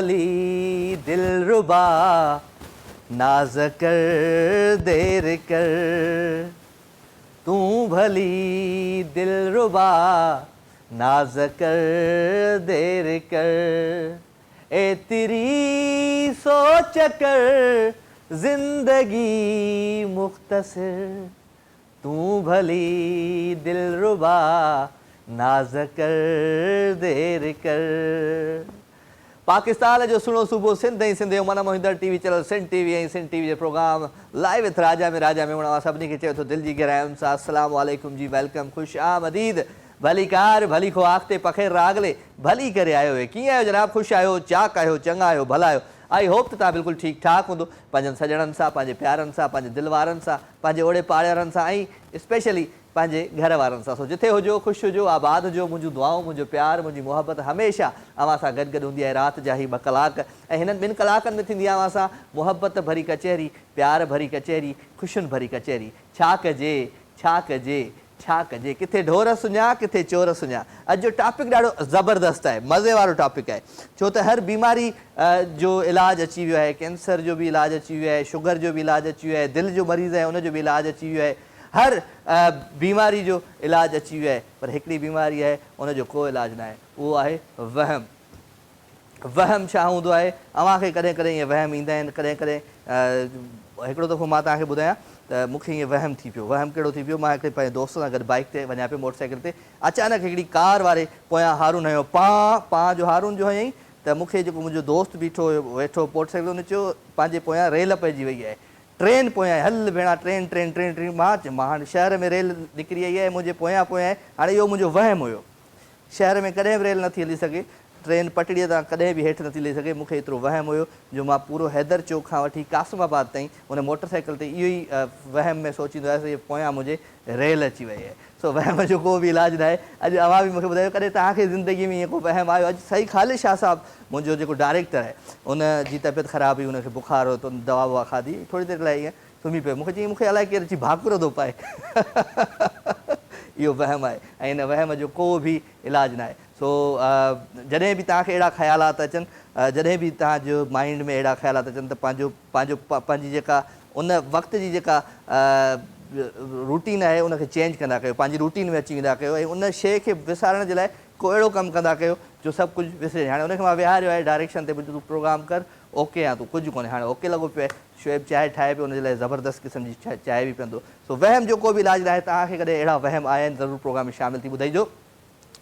भली दिलरुबा नाज कर देर कर, तू भली दिलरुबा नाज कर देर कर, ए तेरी सोच कर जिंदगी मुख्तसर, तू भली दिलरुबा नाज कर देर कर। पाकिस्तान जो सुनो सूबो सिंध ऐं सिंध जो मन मोहिंदड़ टीवी चैनल सिंध टीवी ऐं सिंध टीवी जे प्रोग्राम लाइव विथ राजा में उन सभिनी खे चयो थो दिलि जी गहराइयुनि सां अस्सलाम वालेकुम जी, वेलकम, ख़ुशि आमदीद, भली कार भली खो आख़्ते पखेर रागले, भली करे आयो है। कीअं आहियो जनाब? ख़ुशि आहियो, चाक आहियो, चङा आहियो, भला आहियो? आई होप त तव्हां बिल्कुलु ठीकु ठाक हूंदो, पंहिंजनि सॼणनि सां, पंहिंजे प्यारनि सां, पंहिंजे दिलि वारनि सां, पंहिंजे ओड़े पाड़ेवारनि सां ऐं स्पेशली पंहिंजे घर वारनि सां। सो जिथे हुजो, ख़ुशि हुजो, आबाद हुजो। मुंहिंजूं दुआऊं, मुंहिंजो प्यार, मुंहिंजी मुहबत हमेशह अव्हां सां गॾु गॾु हूंदी आहे। राति जा ही 2 कलाक ऐं हिननि 2 कलाकनि में थींदी आहे अव्हां सां मुहबत भरी कचहरी, प्यार भरी कचहरी, ख़ुशियुनि भरी कचहरी। छा कजे, छा कजे, छा कजे, किथे ढोर सुञा, किथे चोर सुञा। अॼु जो टॉपिक ॾाढो ज़बरदस्त आहे, मज़े वारो टॉपिक आहे, छो त हर बीमारी जो इलाजु अची वियो आहे। कैंसर जो बि इलाजु अची वियो आहे, शुगर जो बि इलाजु अची वियो आहे, दिलि जो मरीज़ आहे उनजो बि इलाजु अची वियो आहे। हर बीमारी जो इलाजु अची वियो आहे, पर हिकिड़ी बीमारी आहे उनजो को इलाजु न आहे, उहो आहे वहम। वहम छा हूंदो आहे? अव्हांखे कॾहिं कॾहिं ईअं वहम ईंदा आहिनि। कॾहिं कॾहिं हिकिड़ो दफ़ो मां तव्हांखे ॿुधायां त मूंखे ईअं वहम थी पियो। वहम कहिड़ो थी पियो? मां हिकिड़े पंहिंजे दोस्त सां गॾु बाइक ते वञा पियो, मोटरसाइकिल ते। अचानक हिकिड़ी कार वारे पोयां हारून हयो, पां जो हारून जो हयईं त मूंखे जेको मुंहिंजो दोस्त बीठो हुयो वेठो मोटरसाइकिल, हुन चयो पंहिंजे पोयां रेल पइजी वई आहे, ट्रेन पोयां आहे, हल भेणा ट्रेन ट्रेन ट्रेन ट्रेन। मां चयो मां हाणे शहर में रेल निकिरी आई आहे, मुंहिंजे पोयां पोयां आहे। हाणे इहो मुंहिंजो वहम हुयो। शहर में कॾहिं बि रेल नथी हली सघे, ट्रेन पटड़ीअ तां कॾहिं बि हेठि नथी लही सघे। मूंखे एतिरो वहम हुयो जो मां पूरो हैदर चौक खां वठी कासिमाबाद ताईं उन मोटरसाइकिल ते इहो ई वहम में सोचींदो आहियां त पोयां मुंहिंजे रेल अची वई आहे। सो वहम जो को बि इलाजु न आहे। अॼु अव्हां बि मूंखे ॿुधायो कॾहिं तव्हांखे ज़िंदगी में ईअं को वहम आयो? अॼु सही ख़ालिद शाह साहब मुंहिंजो जेको डायरेक्टर आहे उन जी तबियत ख़राब हुई, उनखे बुखार हुयो, त दवा ववा खाधी, थोरी देरि लाइ ईअं सुम्ही पियो। मूंखे चई मूंखे अलाए केरु अची भाकुर थो पाए। इहो वहम आहे ऐं हिन वहम जो को बि इलाजु न आहे। सो जॾहिं बि तव्हांखे अहिड़ा ख़्यालात अचनि, जॾहिं बि तव्हांजो माइंड में अहिड़ा ख़्यालात अचनि त पंहिंजी जेका उन वक़्त जी जेका रूटीन आहे उनखे चेंज कंदा कयो, पंहिंजी रूटीन में अची वेंदा कयो ऐं उन शइ खे विसारण जे लाइ को अहिड़ो कमु कंदा कयो जो सभु कुझु विसरे। हाणे उनखे मां विहारियो आहे डायरेक्शन ते, तूं प्रोग्राम कर, ओके आहे, तूं कुझु कोन्हे। हाणे ओके लॻो पियो आहे, शुएब चांहि ठाहे पियो, उनजे लाइ ज़बरदस्त क़िस्म जी चांहि बि पीअंदो। सो वहम जो को बि इलाजु न आहे। तव्हांखे कॾहिं अहिड़ा वहम आया आहिनि, ज़रूरु प्रोग्राम में शामिलु थी ॿुधाइजो।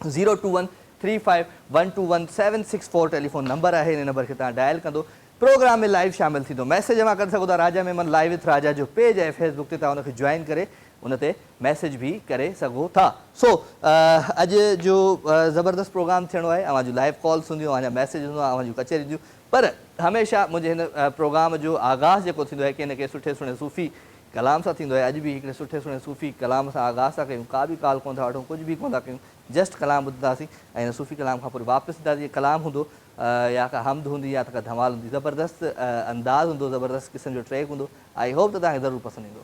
02135121764 टेलीफोन नंबर आहे, हिन नंबर खे तव्हां डायल कंदो, प्रोग्राम में लाइव शामिलु थींदो। मैसेज जमा करे सघो था राजा मेमन लाइव विथ राजा जो पेज आहे फेसबुक ते, तव्हां उनखे जॉइन करे उन ते मैसेज बि करे सघो था। सो अॼु जो ज़बरदस्त प्रोग्राम थियणो आहे। अव्हांजूं लाइव कॉल्स हूंदियूं, अव्हांजा मैसेज हूंदो, अव्हांजूं कचहरी हूंदियूं, पर हमेशह मुंहिंजे हिन प्रोग्राम जो आगाज़ जेको थींदो आहे कंहिं न कंहिं सुठे सुहिणे सूफ़ी कलाम सां थींदो आहे। अॼु बि हिकिड़े सुठे सुहिणे सूफ़ी कलाम सां आगाज़ था कयूं। का बि काल कोन था वठूं, कुझु बि कोन था कयूं, जस्ट कलाम ॿुधंदासीं ऐं हिन सूफ़ी कलाम खां पोइ वापसि ईंदासीं। कलाम हूंदो या का हमद हूंदी या त का धमाल हूंदी, ज़बरदस्त अंदाज़ हूंदो, ज़बरदस्त क़िस्म जो ट्रैक हूंदो। आई होप त तव्हांखे ज़रूरु पसंदि ईंदो।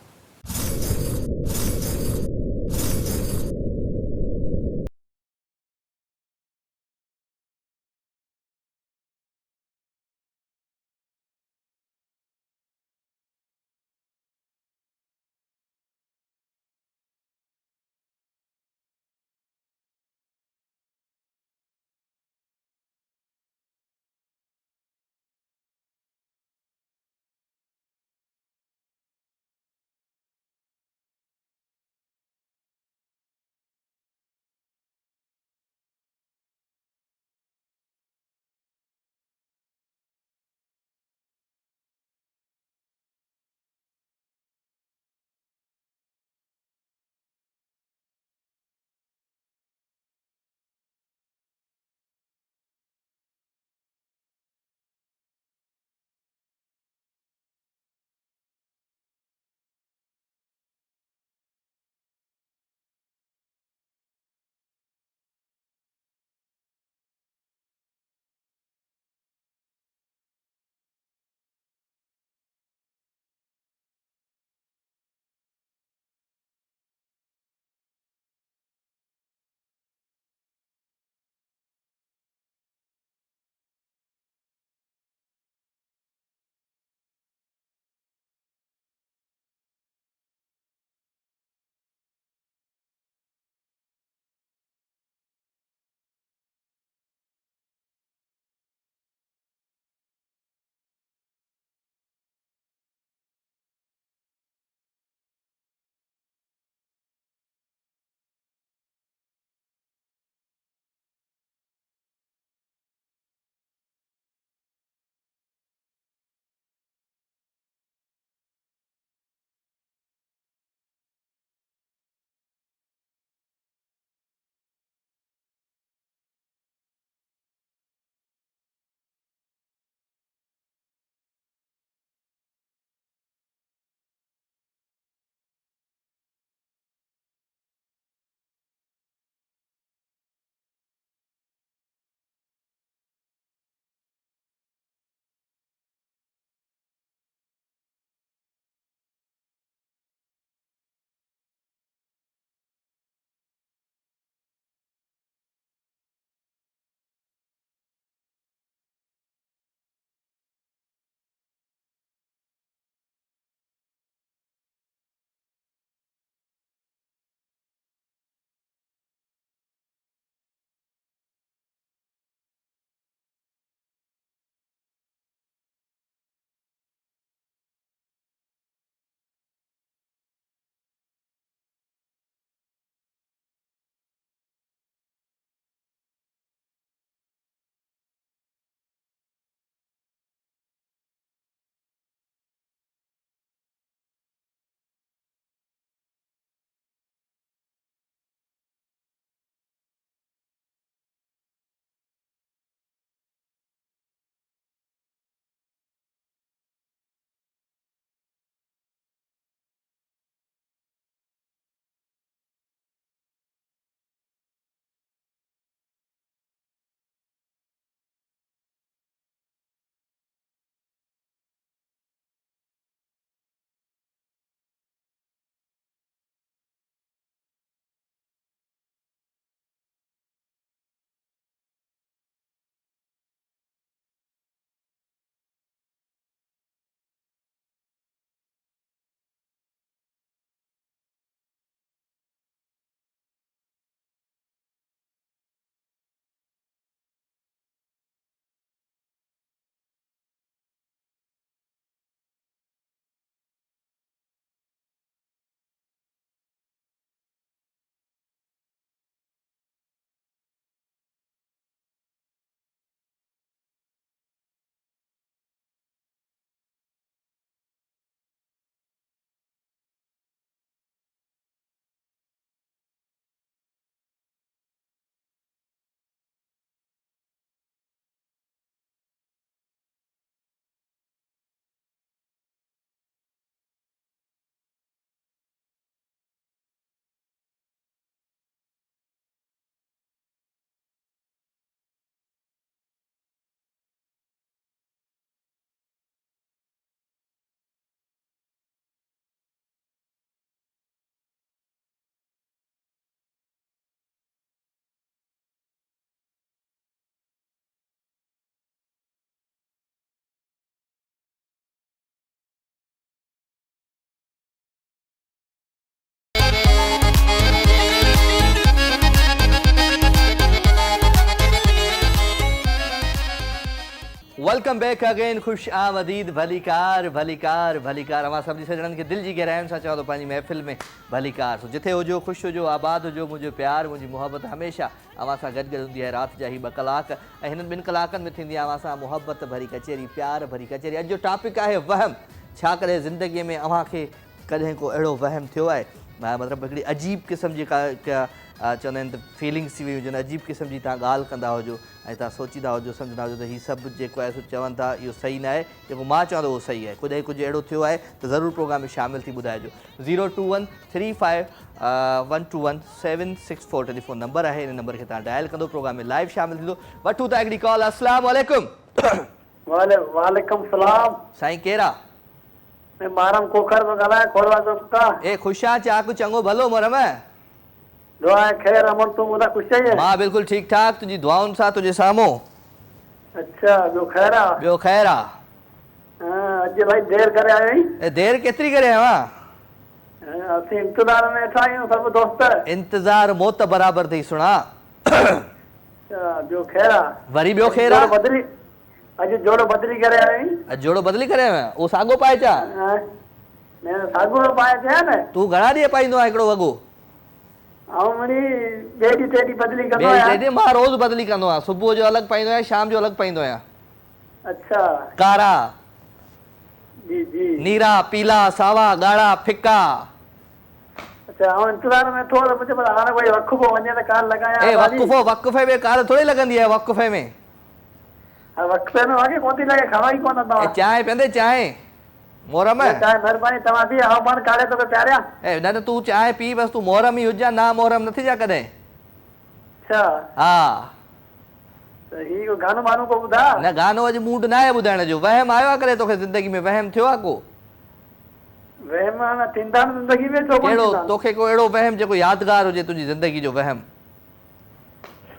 वेलकम बैक अगेन, खुश आमदीद, भलीकार भलीकार भलीकार। अमां सभिनी सजणनि खे दिलि जी गहराइयुनि सां चवां थो पंहिंजी महफ़िल में भलीकार। सो जिथे हुजो, ख़ुशि हुजो, आबाद हुजो, मुंहिंजो प्यार, मुंहिंजी मुहबत हमेशह अवां सां गॾु गॾु हूंदी आहे। राति जा ही 2 कलाक ऐं हिननि 2 कलाकनि में थींदी आहे अवां सां मुहबत भरी कचेरी, प्यार भरी कचेरी। अॼु जो टॉपिक आहे वहम। छा करे ज़िंदगीअ में अव्हां खे कॾहिं को अहिड़ो वहम थियो आहे, मतिलबु हिकिड़ी अजीब क़िस्म जी चवंदा आहिनि त फीलिंग्स थी वई हुजनि, अजीब क़िस्म जी तव्हां ॻाल्हि कंदा हुजो ऐं तव्हां सोचींदा हुजो, सम्झंदा हुजो त हीउ सभु जेको आहे सो चवनि था इहो सही न आहे, जेको मां चवां थो उहो सही आहे। कुझु अहिड़ो थियो आहे त ज़रूरु प्रोग्राम में शामिलु थी ॿुधाइजो। 02135121764 टेलीफोन नंबर आहे। इन नंबर खे तव्हां डायल कंदो, प्रोग्राम में लाइव शामिलु थींदो। वठूं था हिकिड़ी कॉल। अस्सलाम वालेकुम। वालेकुम सलाम। साईं केरु आहे? मैं मारम कोखर में ॻाल्हायां, खोड़वा दोस्ता। ए ख़ुशा चाकू चङो भलो मोरम? दुआ खैर अमन, तू ॿुधा ख़ुशि आहीं? मां बिल्कुलु ठीकु ठाक, तुंहिंजी दुआउनि सां तुंहिंजे साम्हूं। अच्छा, ॿियो ख़ैर आहे? ॿियो ख़ैर आहे। अॼु भाई देरि करे आयो आहीं? देरि केतिरी करे आयो आहे? असीं इंतज़ार में वेठा आहियूं सभु दोस्त। इंतज़ार मौत बराबरि अथई सुणा। अच्छा, ॿियो ख़ैर आहे? वरी ॿियो ख़ैर आहे? बदिली अॼु जोड़ो बदिली करे आयो आहीं? अॼु जोड़ो बदिली करे आयो आहियां? उहो साॻो पाए छा? न साॻो पाए थिया न। तूं घणा ॾींहं पाईंदो आहे हिकिड़ो वॻो? बदिली कंदो आहियां। मां रोज़ बदिली कंदो आहियां, सुबुह जो अलॻि पाईंदो आहियां, शाम जो अलॻि पाईंदो आहियां। अच्छा। कारा, जी जी, नीरा, पीला, सावा, ॻाढ़ा, फिका। अच्छा, इंतज़ार में थो मुझे हाणे कोई वक़फ़ो वञे त कार लॻायां। वक़फ़े में कार थोरी लॻंदी आहे। वक़फ़े में वक़फ़े में वाके कोन थी लॻे, खवा ई कोन अथव। चांहि पीअंदे? चांहि मोहरम चांहि महिरबानी तव्हां बि आह्वान काढ़े तो प्यारिया। ए न तूं चांहि पी, बस तूं मोहरम ई हुजां, ना मोहरम न थी जा कॾहिं। अच्छा हा, त ही को गानो मानो को ॿुधा? न गानो अॼु मूड न आहे ॿुधाइण जो। वहम आयो आहे करे तोखे ज़िंदगी में? वहम थियो आहे को? वहम न थींदा ज़िंदगी में। छो कहिड़ो तोखे को अहिड़ो वहम जेको यादगार हुजे तुंहिंजी ज़िंदगी जो वहम?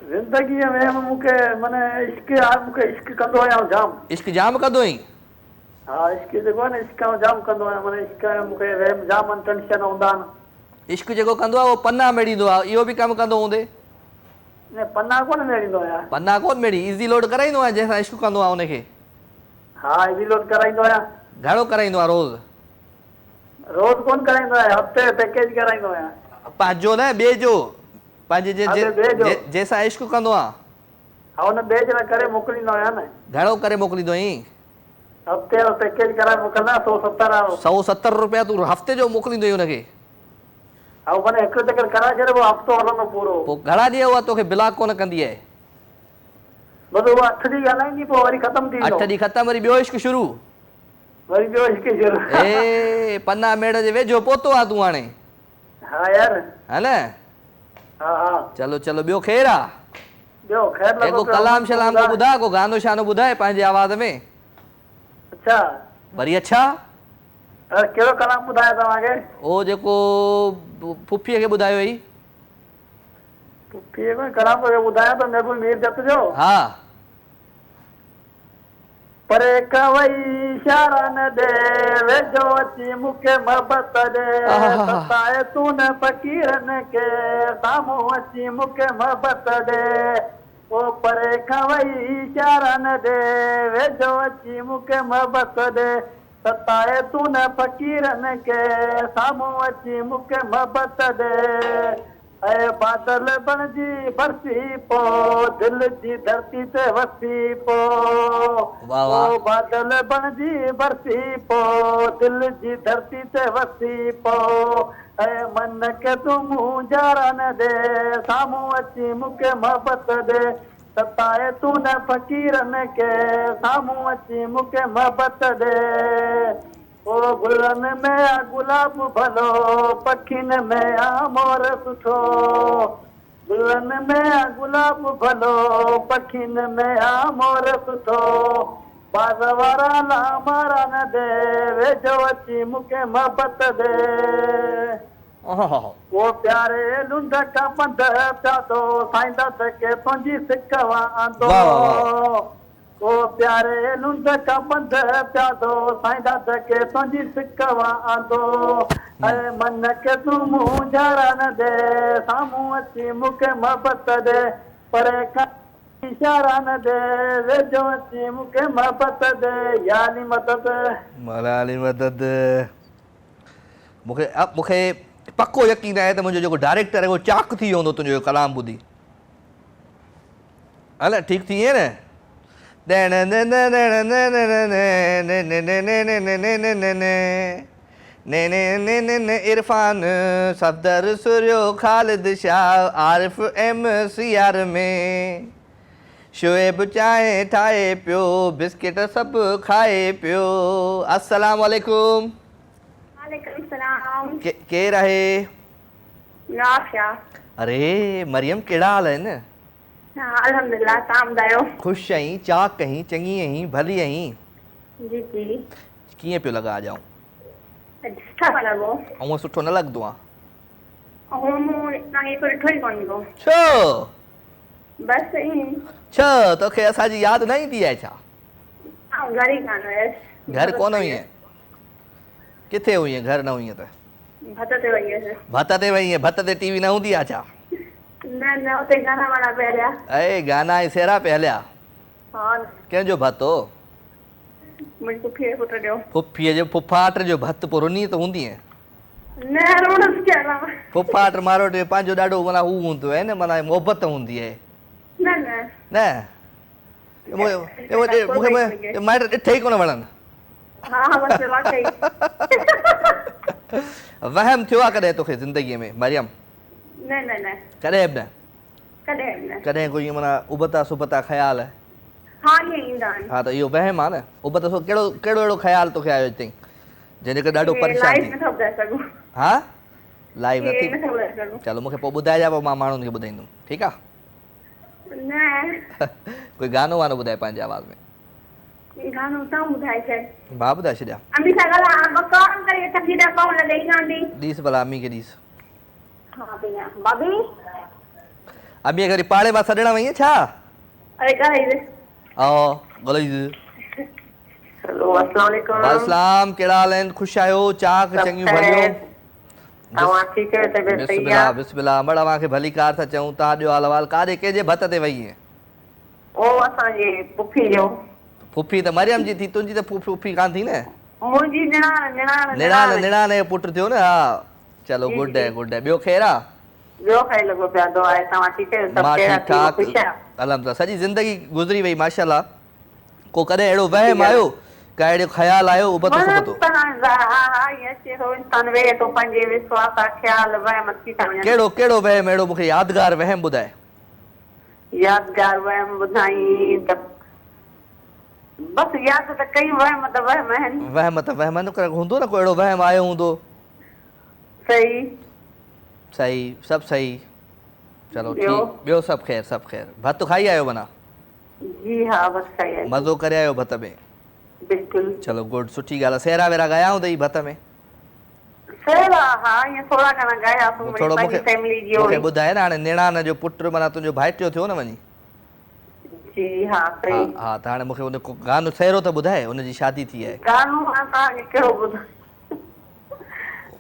ज़िंदगी में वहम मूंखे माने इश्क आहे, मूंखे इश्क कंदो आहियां जाम। इश्क जाम कंदो आहीं? हा, इश्क जेको आहे न, इश्क जाम कंदो आहियां। माने इश्क मूंखे वहम जाम टेंशन हूंदा आहिनि। इश्क जेको कंदो आहे उहो पन्ना मेड़ींदो आहे, इहो बि कमु कंदो हूंदे? न पन्ना कोन मेड़ींदो आहियां। पन्ना कोन मेड़ी, इज़ी लोड कराईंदो आहे जंहिंसां इश्क कंदो आहे उनखे? हा, इज़ी लोड कराईंदो आहियां। घणो कराईंदो आहे रोज़? रोज़ कोन कराईंदो आहियां, हफ़्ते पैकेज कराईंदो आहियां। पंहिंजो न, ॿिए जो, पंहिंजे जंहिंसां इश्क कंदो आहे। हा, हुन ॿिए जे लाइ करे मोकिलींदो आहियां न। घणो करे मोकिलींदो आहीं? हफ़्ते जो पैकेज कराए मोकिलंदा, 170। 170 रुपया तूं हफ़्ते जो मोकिलींदो आहीं हुनखे? हा, माने हिकु चकर कराए छॾे, पोइ हफ़्तो हलंदो पूरो। पोइ घणा ॾींहं उहा तोखे ब्लॉक कोन कंदी आहे? बस उहा 8 ॾींहं ॻाल्हाईंदी, पोइ वरी ख़तमु थी वेंदो। 8 ॾींहं ख़तमु, वरी ॿियो इश्क शुरू? वरी ॿियो इश्क शुरू। ए पन्ना मेड़ जे वेझो पहुतो आहे तूं हाणे। हा यार, है न? हा हा। चलो चलो, ॿियो ख़ैर आहे? ॿियो ख़ैर लॻो को कलाम शलाम को ॿुधा, को गानो शानो ॿुधाए पंहिंजे आवाज़ में। अच्छा वरी? अच्छा, कहिड़ो कलाम ॿुधायो तव्हांखे? ओ जेको फुफीअ खे ॿुधायो हुई। फुफीअ खे कलाम ॿुधायो त महबूब मीर जत जो? हा। परे कवई इशारा न दे, वेझो अची मूंखे मोहबत दे, सताए तूं न फ़क़ीरनि खे, साम्हूं अची मूंखे मोहबत दे। ओ परे कवई इशारा न दे, वेझो अची मूंखे मोहबत दे, सताए तूं न फ़क़ीरनि खे, साम्हूं अची मूंखे मोहबत दे। ऐं बादल बणिजी बरसी पो, दिल जी धरती ते वसी पो। ओ बादल बणिजी बरसी पो, दिल जी धरती ते वसी पो। ऐं मन खे तूं मुंझारा न दे, साम्हूं अची मूंखे मोहबत दे, सताए तूं न फ़क़ीरनि खे, साम्हूं अची मूंखे मोहबत दे। ओ गुलनि में आ गुलाब भलो, पखियुनि में आ मोर सुठो। गुलनि में आ गुलाब भलो, पखियुनि में आ मोर सुठो। बाज़ वारा ला मारा न दे, वेझो अची मूंखे मोहबत दे। वो प्यारे लुंड का पंध पिया थो, साईंदा त के तुंहिंजी सिकवा आंदो। ओ प्यारे लुंड का पंध पिया थो, साईंदा त के तुंहिंजी सिकवा आंदो। ऐं मन खे तूं मुंझारा न दे, साम्हूं अची मूंखे मोहबत दे। परे इशारा न दे वेझो अची मूंखे मोहबत दे यानी मदद मलाली मदद मूंखे अब मूंखे पक्को यकीन आहे त मुंहिंजो जेको डायरेक्टर आहे उहो चाक थी वियो हूंदो तुंहिंजो कलाम ॿुधी हल ठीकु थी विए न इरफान सफदर सुरियो ख़ालिद शाह आरिफ एम सीआर में शोएब चांहि ठाहे पियो बिस्किट सभु खाए पियो अस्सलाम वालेकुम वालेकुम सलाम। केरु आहे नाफ़िया। अरे मरियम कहिड़ा हाल आहिनि हाँ अल्हम्दुलिल्लाह तव्हां ॿुधायो। ख़ुशि आहीं चाक आहीं चङी आहीं भली आहीं जी जी। कीअं पियो लॻा ॼाऊं सुठा पिया लॻो। ऐं सुठो न लॻंदो आहे ऐं मूं तव्हांखे हिकु ॾिठो ई कोन हुओ। छो बसि ईअं छो तोखे असांजी यादि न ईंदी आहे छा ऐं घर ई कान हुयसि। घर कोन हुईं किथे हुईं घर न हुईं त भत ते वई हुयसि। भत ते वई भत ते टीवी न हूंदी आहे छा न न उते गाना वाना पिया हलिया। अरे गाना ऐं सेरा पिया हलिया हा कंहिंजो भत हो मुंहिंजी पुफीअ जो पुट जो। फुफीअ जो फुफाट जो भत पोइ रुनी त हूंदी न रोणस के अलावा फुफाट मारोट जो पंहिंजो ॾाढो माना हू हूंदो आहे न माना मोहबत हूंदी आहे न न न मूंखे माइट ॾिठे ई कोन वणनि हा हा बसि वाकई। वहम थियो आहे कॾहिं तोखे ज़िंदगीअ में मरियम न न न कॾहिं बि न कॾहिं न। कॾहिं कोई माना उबता सुबता ख़्याल हा ईअं ईंदा आहिनि। हा त इहो वहम आहे न उबता कहिड़ो कहिड़ो अहिड़ो ख़्यालु तोखे आयो अथई जंहिंजे करे ॾाढो परेशान लाइफ थी नथा ॿुधाए सघूं। हा लाइव ये नथी नथा ॿुधाए सघूं। चलो मूंखे पोइ ॿुधाइजां पोइ मां माण्हुनि खे ॿुधाईंदुमि ठीकु आहे न कोई गानो वानो ॿुधाए पंहिंजे आवाज़ में गानो तव्हां ॿुधाए छॾ। मां ॿुधाए छॾियां अम्मी सां ॻाल्हायां ॿ कॉल करे थकी ॾा कॉल लॻई कान थी। ॾिस भला अम्मी खे ॾिस हा भैया भाभी अम्मी खे वरी पाड़े मां सॾण वई छा अरे ॻाल्हाई आओ ॻोल्ही हेलो अस्सलाम वालेकुम। वालेकुम कहिड़ा हाल आहिनि ख़ुशि आहियो चाक चङियूं भलियूं तव्हां ठीकु आहियो तबियत सही बिस्मिल्लाह आहे। बिस्मिल्लाह मड़ा मूंखे भली कार था चऊं तव्हां ॾियो हाल अहिवाल काॾे कंहिंजे भत ते वई आहे ओ असांजे पुफी जो। फुफी त मरियम जी थी तुंहिंजी त फुफी कान थी न मुंहिंजी निणान निणान निणान निणान जो पुटु थियो न हा चलो जी, गुड जी। आहे गुड आहे ॿियो ख़ैरु आहे ॿियो खाई लॻो पिया दुआ आहे तव्हां ठीकु आहियो सभु मां कहिड़ा ठीकु ठाक ख़ुशि आहियो। अलहमदिल्ला सॼी ज़िंदगी गुज़री वई माशाल्लाह को कॾहिं अहिड़ो वहम आयो का अहिड़ो ख़्यालु आयो उबतो सुबतो हा ईअं अचे थो इंसान वेहे थो पंहिंजे विश्वास ख़्याल वहम थी था वञनि। कहिड़ो कहिड़ो वहम अहिड़ो मूंखे यादगार वहम ॿुधाए यादगार वहम ॿुधाई त बसि यादि त कई वहम त वहम आहिनि। वहम न कर हूंदो न को अहिड़ो वहम आयो हूंदो सही सही सभु सही चलो ॿियो? ठीकु ॿियो सभु ख़ैरु भत खाई आयो माना जी हा बसि सही आहे। मज़ो करे आयो भत में बिल्कुलु चलो गुड सुठी ॻाल्हि आहे सेरा वेरा ॻाया हूंदई भत में सही आहे हा ईअं थोरा घणा ॻाया थोरो पंहिंजी फैमिली जी मूंखे ॿुधाए न हाणे निणान जो पुटु माना तुंहिंजो भाइटियो थियो न वञी जी हा हा सही हा त हाणे मूंखे उन को गानो सेरो त ॿुधाए हुनजी शादी थी आहे गानो हाणे तव्हांखे कहिड़ो ॿुधायां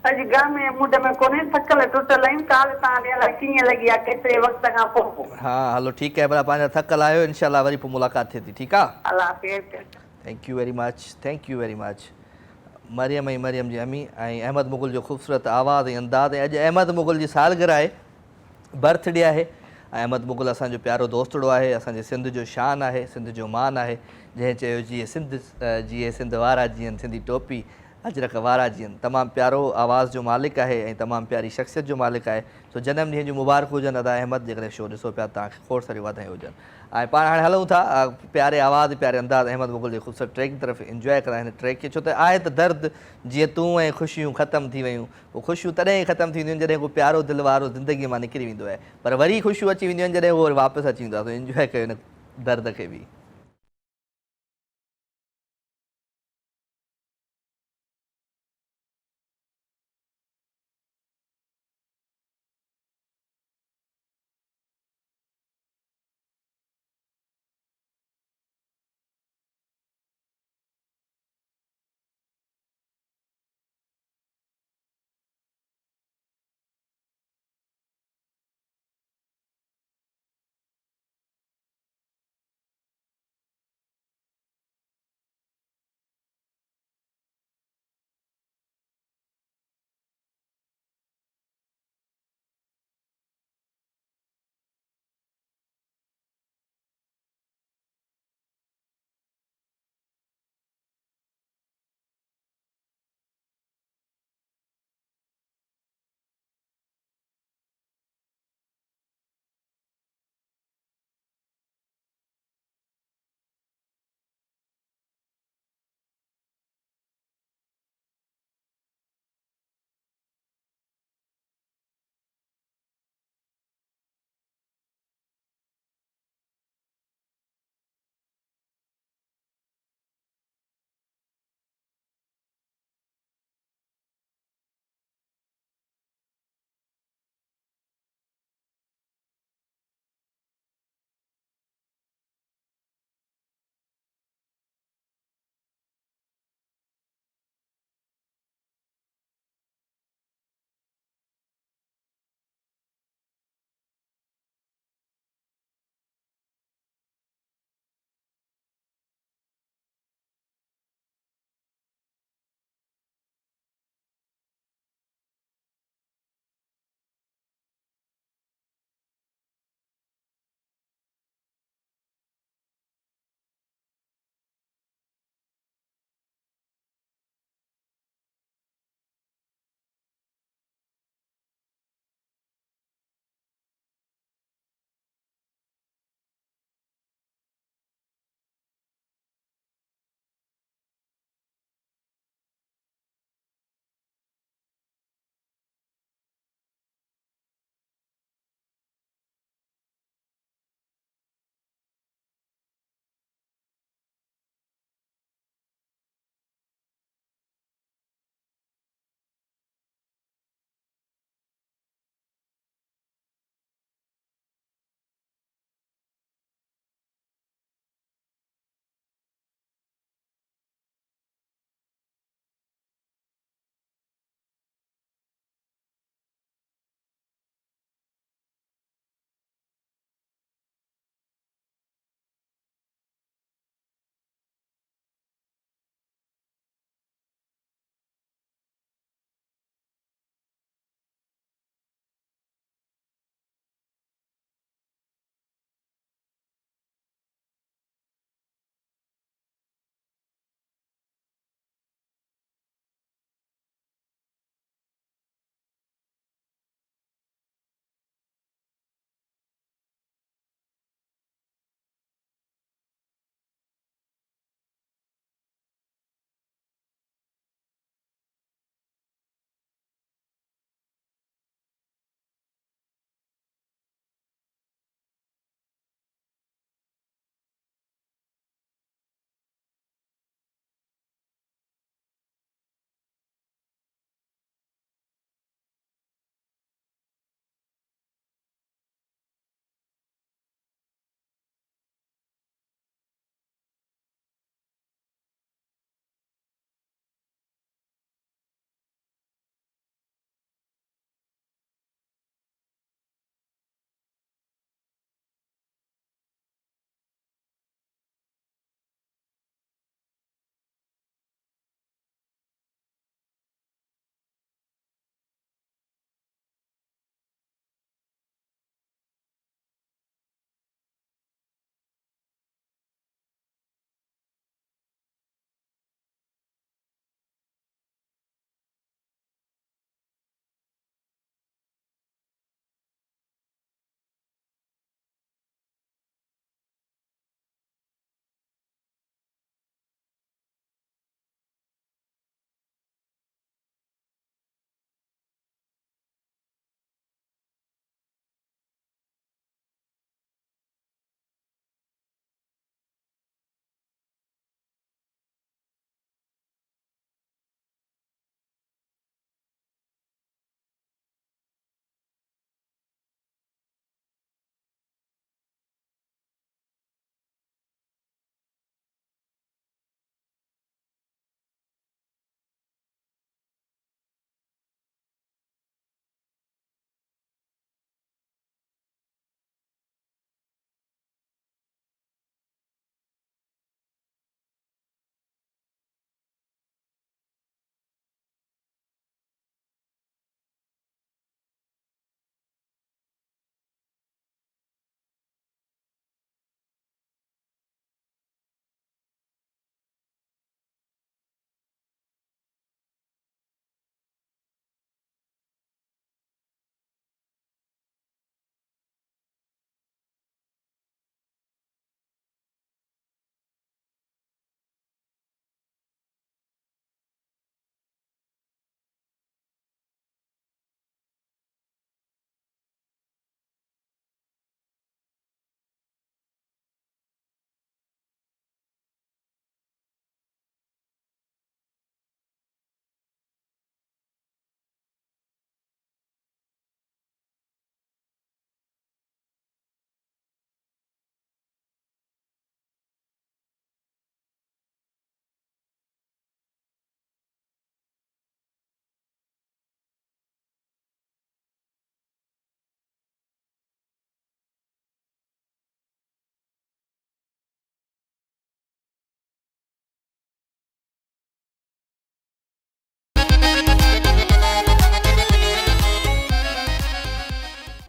अॼु गाने मूड में कोन्हे थकल टुटल आहियूं काल तव्हां अलाए कीअं लॻी आहे केतिरे वक़्त खां पोइ। हा हलो ठीकु आहे भला पंहिंजा थकल आहियो इनशाला वरी पोइ मुलाक़ात थिए थी ठीकु आहे अलाह हाफ़िज़। Thank you very much Mariam ऐं मरियम जी अमी ऐं अहमद मुग़ल जो ख़ूबसूरत आवाज़ ऐं अंदाज़ ऐं अॼु अहमद मुग़ल जी सालगिरह आहे बर्थडे आहे ऐं अहमद मुग़ल असांजो प्यारो दोस्तड़ो आहे असांजे सिंध जो शान आहे सिंध जो मान आहे जंहिं चयो जीअं सिंध जीअं सिंध वारा जीअं सिंधी टोपी अजरक वारा जीअं तमामु प्यारो आवाज़ जो मालिक आहे ऐं तमामु प्यारी शख़्सियत जो मालिक आहे सो जनम ॾींहं जूं मुबारक हुजनि अदा अहमद जेकॾहिं शो ॾिसो पिया तव्हांखे खोड़ सारियूं वाधायूं हुजनि ऐं पाण हाणे हलूं था प्यारे आवाज़ प्यारे अंदाज़ अहमद मुग़ल जे ख़ूबसूरत ट्रैक जी तरफ़ इंजॉय करा हिन ट्रैक खे छो त आहे त दर्द जीअं तूं ऐं ख़ुशियूं ख़तमु थी वियूं उहे ख़ुशियूं तॾहिं ई ख़तमु थींदियूं आहिनि जॾहिं को प्यारो दिलि वारो ज़िंदगीअ मां निकिरी वेंदो आहे पर वरी ख़ुशियूं अची वेंदियूं आहिनि जॾहिं उहो वापसि अची वेंदो आहे त इंजॉय कयो हिन दर्द खे बि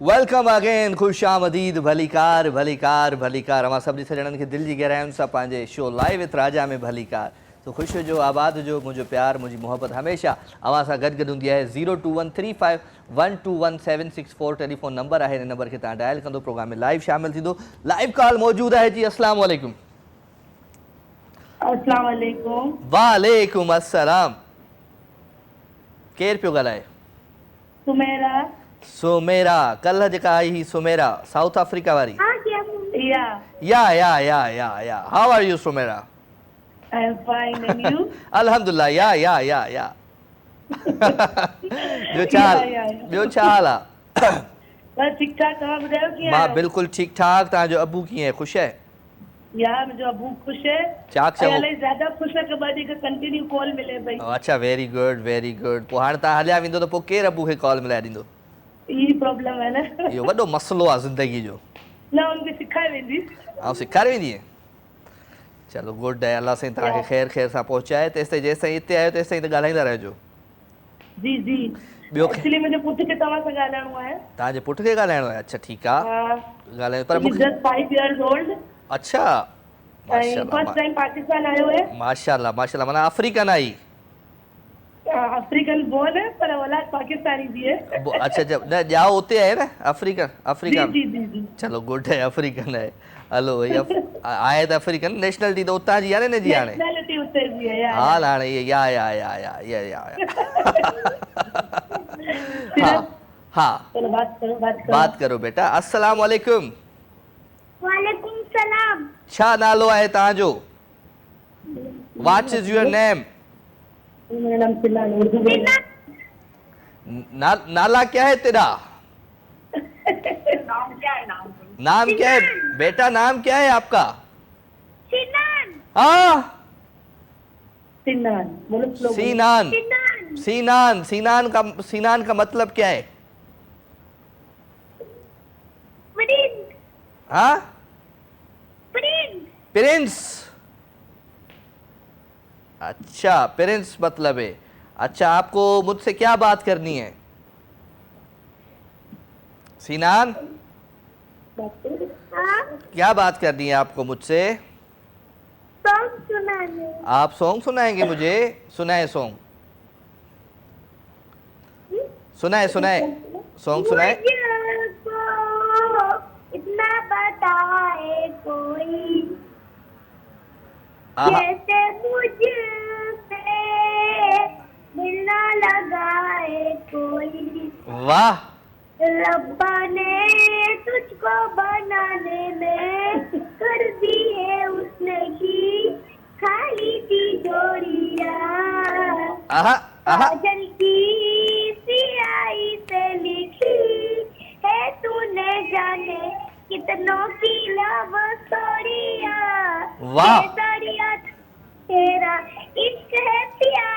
वेलकम अगेन, खुश आमदीद, भलीकार भलीकार भलीकार। अमां सभिनी सॼणनि खे दिलि जी गहराइयुनि सां पंहिंजे शो लाइव विथ राजा में भलीकार। तो ख़ुश हुजो, आबाद हुजो, मुंहिंजो प्यार मुंहिंजी मोहब्बत हमेशह अवां सां गॾु गॾु हूंदी आहे। 02135121764 टेलीफोन नंबर आहे, हिन नंबर खे तव्हां डायल कंदो, प्रोग्राम में लाइव शामिल थींदो। लाइव कॉल मौजूदु आहे जी। अस्सलाम वालेकुम। अस्सलाम वालेकुम। वालेकुम अस्सलाम। केरु पियो ॻाल्हाए? सुमेरा। सुमेरा, कल्ह जेका आई हुई सुमेरा, साउथ अफ्रीका वारी। या how are you Sumera? I am fine and you? अल्हम्दुलिल्लाह। या ॿियो छा हाल आहे? बस ठीक ठाक। तव्हां ॿुधायो कीअं मां आहियो? बिल्कुलु ठीकु ठाक। तव्हांजो अबू कीअं आहे? ख़ुशि आहे? यार मुंहिंजो अबू ख़ुशि है। चाक चङो। इलाही ज़्यादा ख़ुशि है कि ॿ ॾींहं खां कंटिन्यू कॉल मिले पई। अच्छा, वेरी गुड वेरी गुड। पोइ हाणे तव्हां हलिया वेंदो त पोइ केरु अबू खे कॉल मिलाए ॾींदो? यही प्रॉब्लम है ना। इहो वॾो मसइलो आहे ज़िंदगी जो। न उनखे सिखाए वेंदी। ऐं सेखारे वेंदी? चलो गुड आहे, अल्लाह साईं तव्हांखे ख़ैर ख़ैर सां पहुचाए। तेसिताईं जेसिताईं हिते आहियो तेसिताईं त ॻाल्हाईंदा रहिजो। जी जी। ॿियो एक्चुअली मुंहिंजे पुट खे तव्हां सां ॻाल्हाइणो आहे। तव्हांजे पुट खे ॻाल्हाइणो आहे? अच्छा ठीकु आहे, ॻाल्हायो। पर मूंखे जस्ट 5 years old। अच्छा, फर्स्ट टाइम पाकिस्तान आयो है। माशाल्लाह माशाल्लाह। माना अफ्रीकन आई? अफ्रीकन बोर्न है पर औलाद पाकिस्तानी भी है। अच्छा जब न जाओ उते आहे न अफ्रीकन? अफ्रीका। जी जी जी। चलो गुड है, अफ्रीकन है। हलो भई आहे त अफ्रीकन, नेशनलिटी त उतां जी आहे न जी। हाणे नेशनलिटी उते जी है यार। हाल हाणे या हाँ चलो बात करो बेटा। अस्सलाम वालेकुम। वालेकुम सलाम। छा नालो आहे तव्हांजो? व्हाट इज योर नेम? मेरा नाम सिनान, उर्दू में। नाला क्या है तेरा? नाम क्या है? नाम क्या है बेटा? नाम क्या है आपका? सिनान। हाँ, सिनान बोलो स्लो। सीनान। सिनान। सीनान का मतलब क्या है? प्रिंस। हाँ, प्रिंस। प्रिंस। अच्छा, प्रिंस मतलब है। अच्छा, आपको मुझसे क्या बात करनी है सीनान? हाँ, क्या बात करनी है आपको मुझसे? सॉन्ग सुनाने। आप सॉन्ग सुनाएंगे मुझे? सुनाए सॉन्ग, सुनाए सॉन्ग सुनाए। मुझको इतना बताए कोई, आहा, जैसे मुझ पे दिल ना लगाए कोई। वाह। रब्बा ने तुझको बनाने में कर दी है उसने की खाली तिजोरियां। आहा आहा, काजल की सियाही से लिखी है तूने जाने कितनों की लव स्टोरियां। वाह। ये दरिया तेरा इश्क है पिया।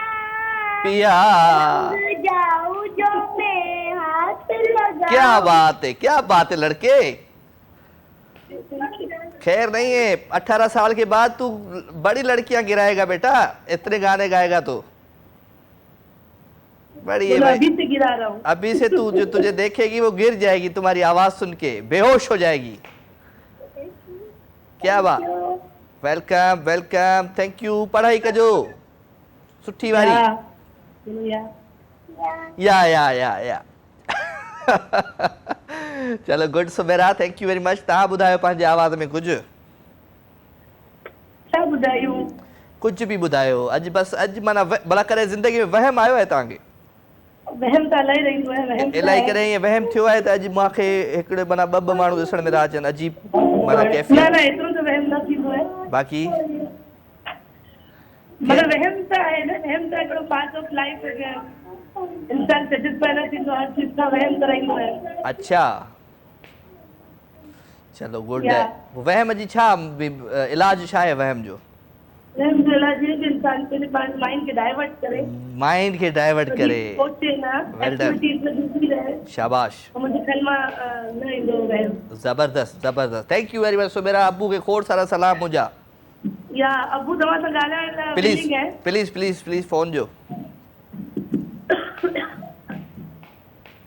रंग जाऊं जो मैं हाथ लगा। क्या बात है लड़के। खैर नहीं है, 18 साल के बाद तू बड़ी लड़कियां गिराएगा बेटा, इतने गाने गाएगा तो। बड़ी है भाई। अभी से गिरा रहा हूँ। अभी से तू जो तुझे देखेगी वो गिर जाएगी, तुम्हारी आवाज सुन के बेहोश हो जाएगी। क्या बात। Welcome welcome, thank you. पढ़ाई कजो सुठी वारी। या चलो good Sumera, thank you very much. तव्हां ॿुधायो पंहिंजे आवाज़ में कुझु? छा ॿुधायूं? कुझु बि ॿुधायो। अॼु माना भला करे ज़िंदगी में वहम आयो आहे तव्हांखे? वहम त इलाही रहंदो आहे। वहम इलाही करे ईअं वहम थियो आहे त अॼु मूंखे हिकिड़े माना ॿ माण्हू ॾिसण में था अचनि, अजीब माना न कैफ़ियत। न एतिरो त वहम न थींदो आहे। बाक़ी मगर वहम त आहे न। वहम त हिकिड़ो पार्ट ऑफ लाइफ है। इंसान सजिद पैदा थींदो, हर चीज का वहम त रहंदो आहे। अच्छा, चलो गुड है। वहम जी छा इलाज छा आहे वहम जो? वहम जो इलाज है कि इंसान के माइंड के डाइवर्ट करे। माइंड के डाइवर्ट करे। सोचे ना, एक्टिविटीज में बिजी रहे। शाबाश। मुझे ख़्याल न ईंदो वहम। जबरदस्त जबरदस्त, थैंक यू वेरी मच। सो मेरा अबू के खोड़ सारा सलाम मुंहिंजा। या अबू तव्हां सां ॻाल्हाइण लाइ प्लीज willing है। प्लीज प्लीज प्लीज फोन जो।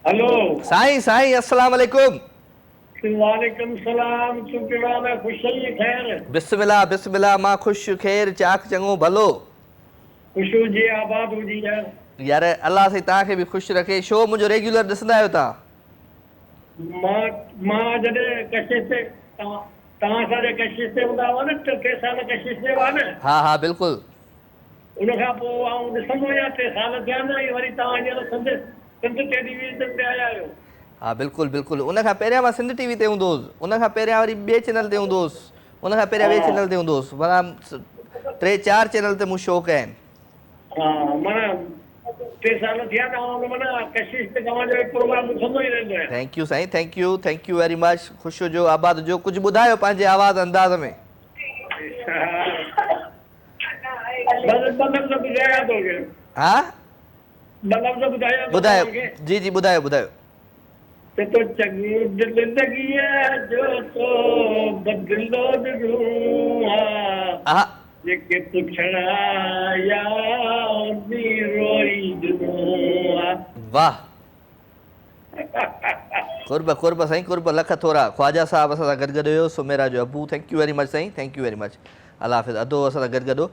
हेलो साईं साईं अस्सलाम वालेकुम। वालेकुम सलाम। तू केड़ा मैं खुश ही खैर बिस्मिल्लाह बिस्मिल्लाह, मां खुश खैर चाक चङो भलो। खुशू जी आबाद हुजी यार। यार अल्लाह से तव्हांखे बि ख़ुशि रखे। शो मुंहिंजो रेगुलर ॾिसंदा आहियो तव्हां? मां जॾहिं कशिश ते तव्हां सां कशिश ते हूंदा हुआ न, 3 साल कशिश ते हुआ न, हा हा बिल्कुलु। उन खां पोइ आउं ॾिसंदो आहियां 3 साल थिया न, वरी तव्हां हींअर सिंध टेलीविज़न ते आया आहियो। हा बिल्कुलु बिल्कुलु। उन खां पहिरियां मां सिंध टीवी ते हूंदो हुउसि, उन खां पहिरियां वरी ॿिए चैनल ते हूंदो हुउसि, उन खां पहिरियां ॿिए चैनल ते हूंदो हुउसि, माना 3-4 चैनल ते मूं शो कया आहिनि। हा माना 3 साल थिया त माना कशिश ते तव्हांजो प्रोग्राम ॾिसंदो ई रहंदो आहियां। थैंक यू साईं, थैंक यू वेरी मच। ख़ुशि हुजो, आबाद हुजो। कुझु ॿुधायो पंहिंजे आवाज़ अंदाज़ में। हा ॿुधायो, जी जी ॿुधायो ॿुधायो। तो चंगी जिंदगी जो तो बदलो हा जेके पुछड़ा यादी रोई वाह, कुर्ब साईं कुर्ब, लख थोरा। ख्वाजा साहब असां सां गॾु हुयो, सुमेरा जो अबू। थैंक यू वेरी मच साईं, थैंक यू वेरी मच। अल्लाह हाफ़िज़। अदो असां सां गॾु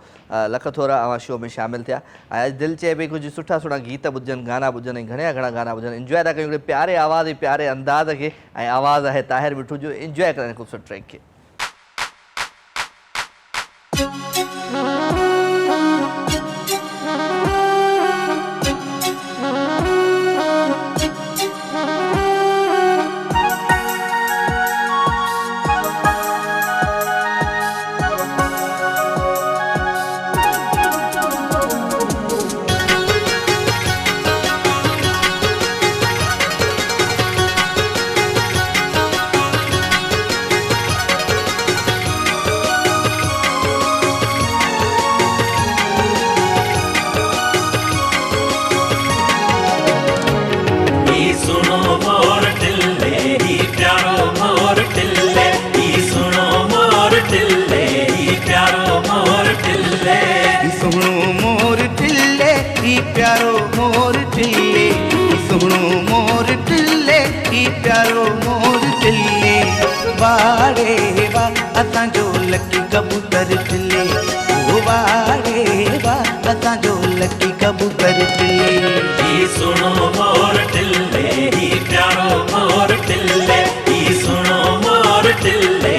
लख थोरा अवां शो में शामिल थिया। ऐं अॼु दिलि चए पई कुझु सुठा सुठा गीत ॿुधजनि, गाना ॿुधजनि, ऐं घणा गाना ॿुधजनि। इंजॉय था कयूं हिकिड़े प्यारे आवाज़ ऐं प्यारे अंदाज़ खे। ऐं आवाज़ आहे ताहिर मिठू जो। इंजॉय करण ख़ूबसूरत ट्रैक खे। प्यारो मोर टिल्ले, सुनो मोर टिल्ले, प्यारो मोर टिल्ले, वाड़े वा असांजो लकी कबूतर टिल्ले, वाड़े वा असांजो लकी कबूतर टिल्ले। सुनो मोर टिल्ले, प्यारो मोर टिल्ले, सुनो मोर टिल्ले,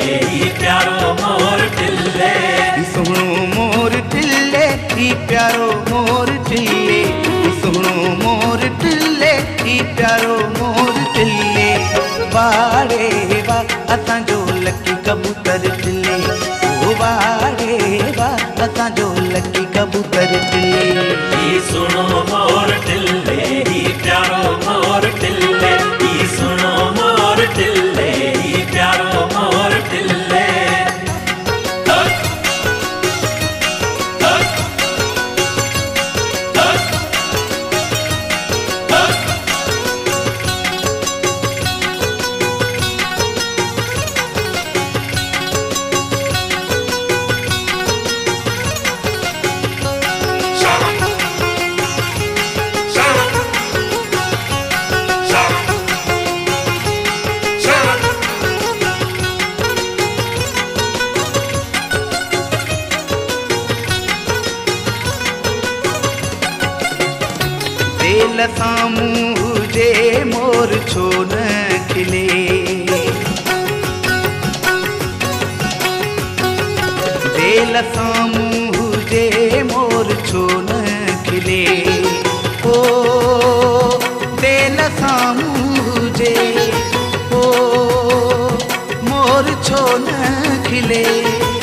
प्यारो मोर टिल्ले, सुनो मोर टिल्ले, प्यारो मोर टिल्ले, सुनो मोर टिल्ले, प्यारो मोर टिल्ले, वाड़े वा असांजो लकी कबूतर टिल्ले, वाड़े वा असांजो लकी कबूतर टिल्ले। सुनो मोर टिल्ले, प्यारो मोर टिल्ले, सुनो मोर टिल्ले, प्यारो मोर टिल्ले। दिल सामूं हुजे मोर छो न खिले, दिल सामूं हुजे मोर छो न खिले, ओ दिल सामूं हुजे ओ मोर छो न खिले,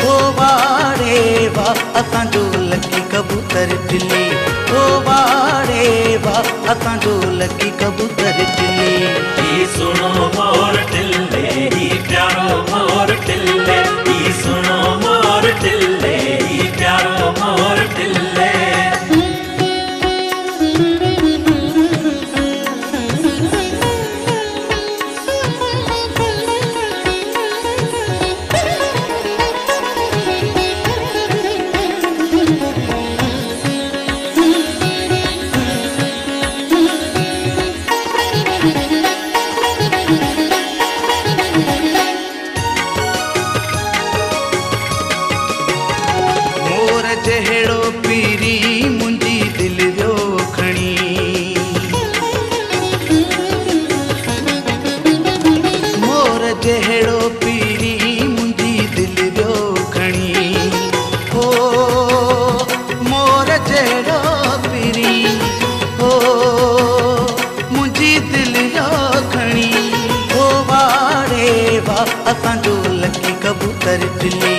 ओ वाड़े वा असांजो लकी कबूतर टिल्ले, ओ वाड़े वा असांजो लकी कबूतर टिल्ले। सुनो मोर टिल्ले, प्यारो मोर टिल्ले, सुनो मोर टिल्ले, प्यारो मोर टिल्ले। जहिड़ो पीरी मुंहिंजी दिलि वियो खणी हो मोर जहिड़ो पीरी हो मुंहिंजी दिलि वियो खणी हो वारे वाह असांजो लकी कबूतर टिले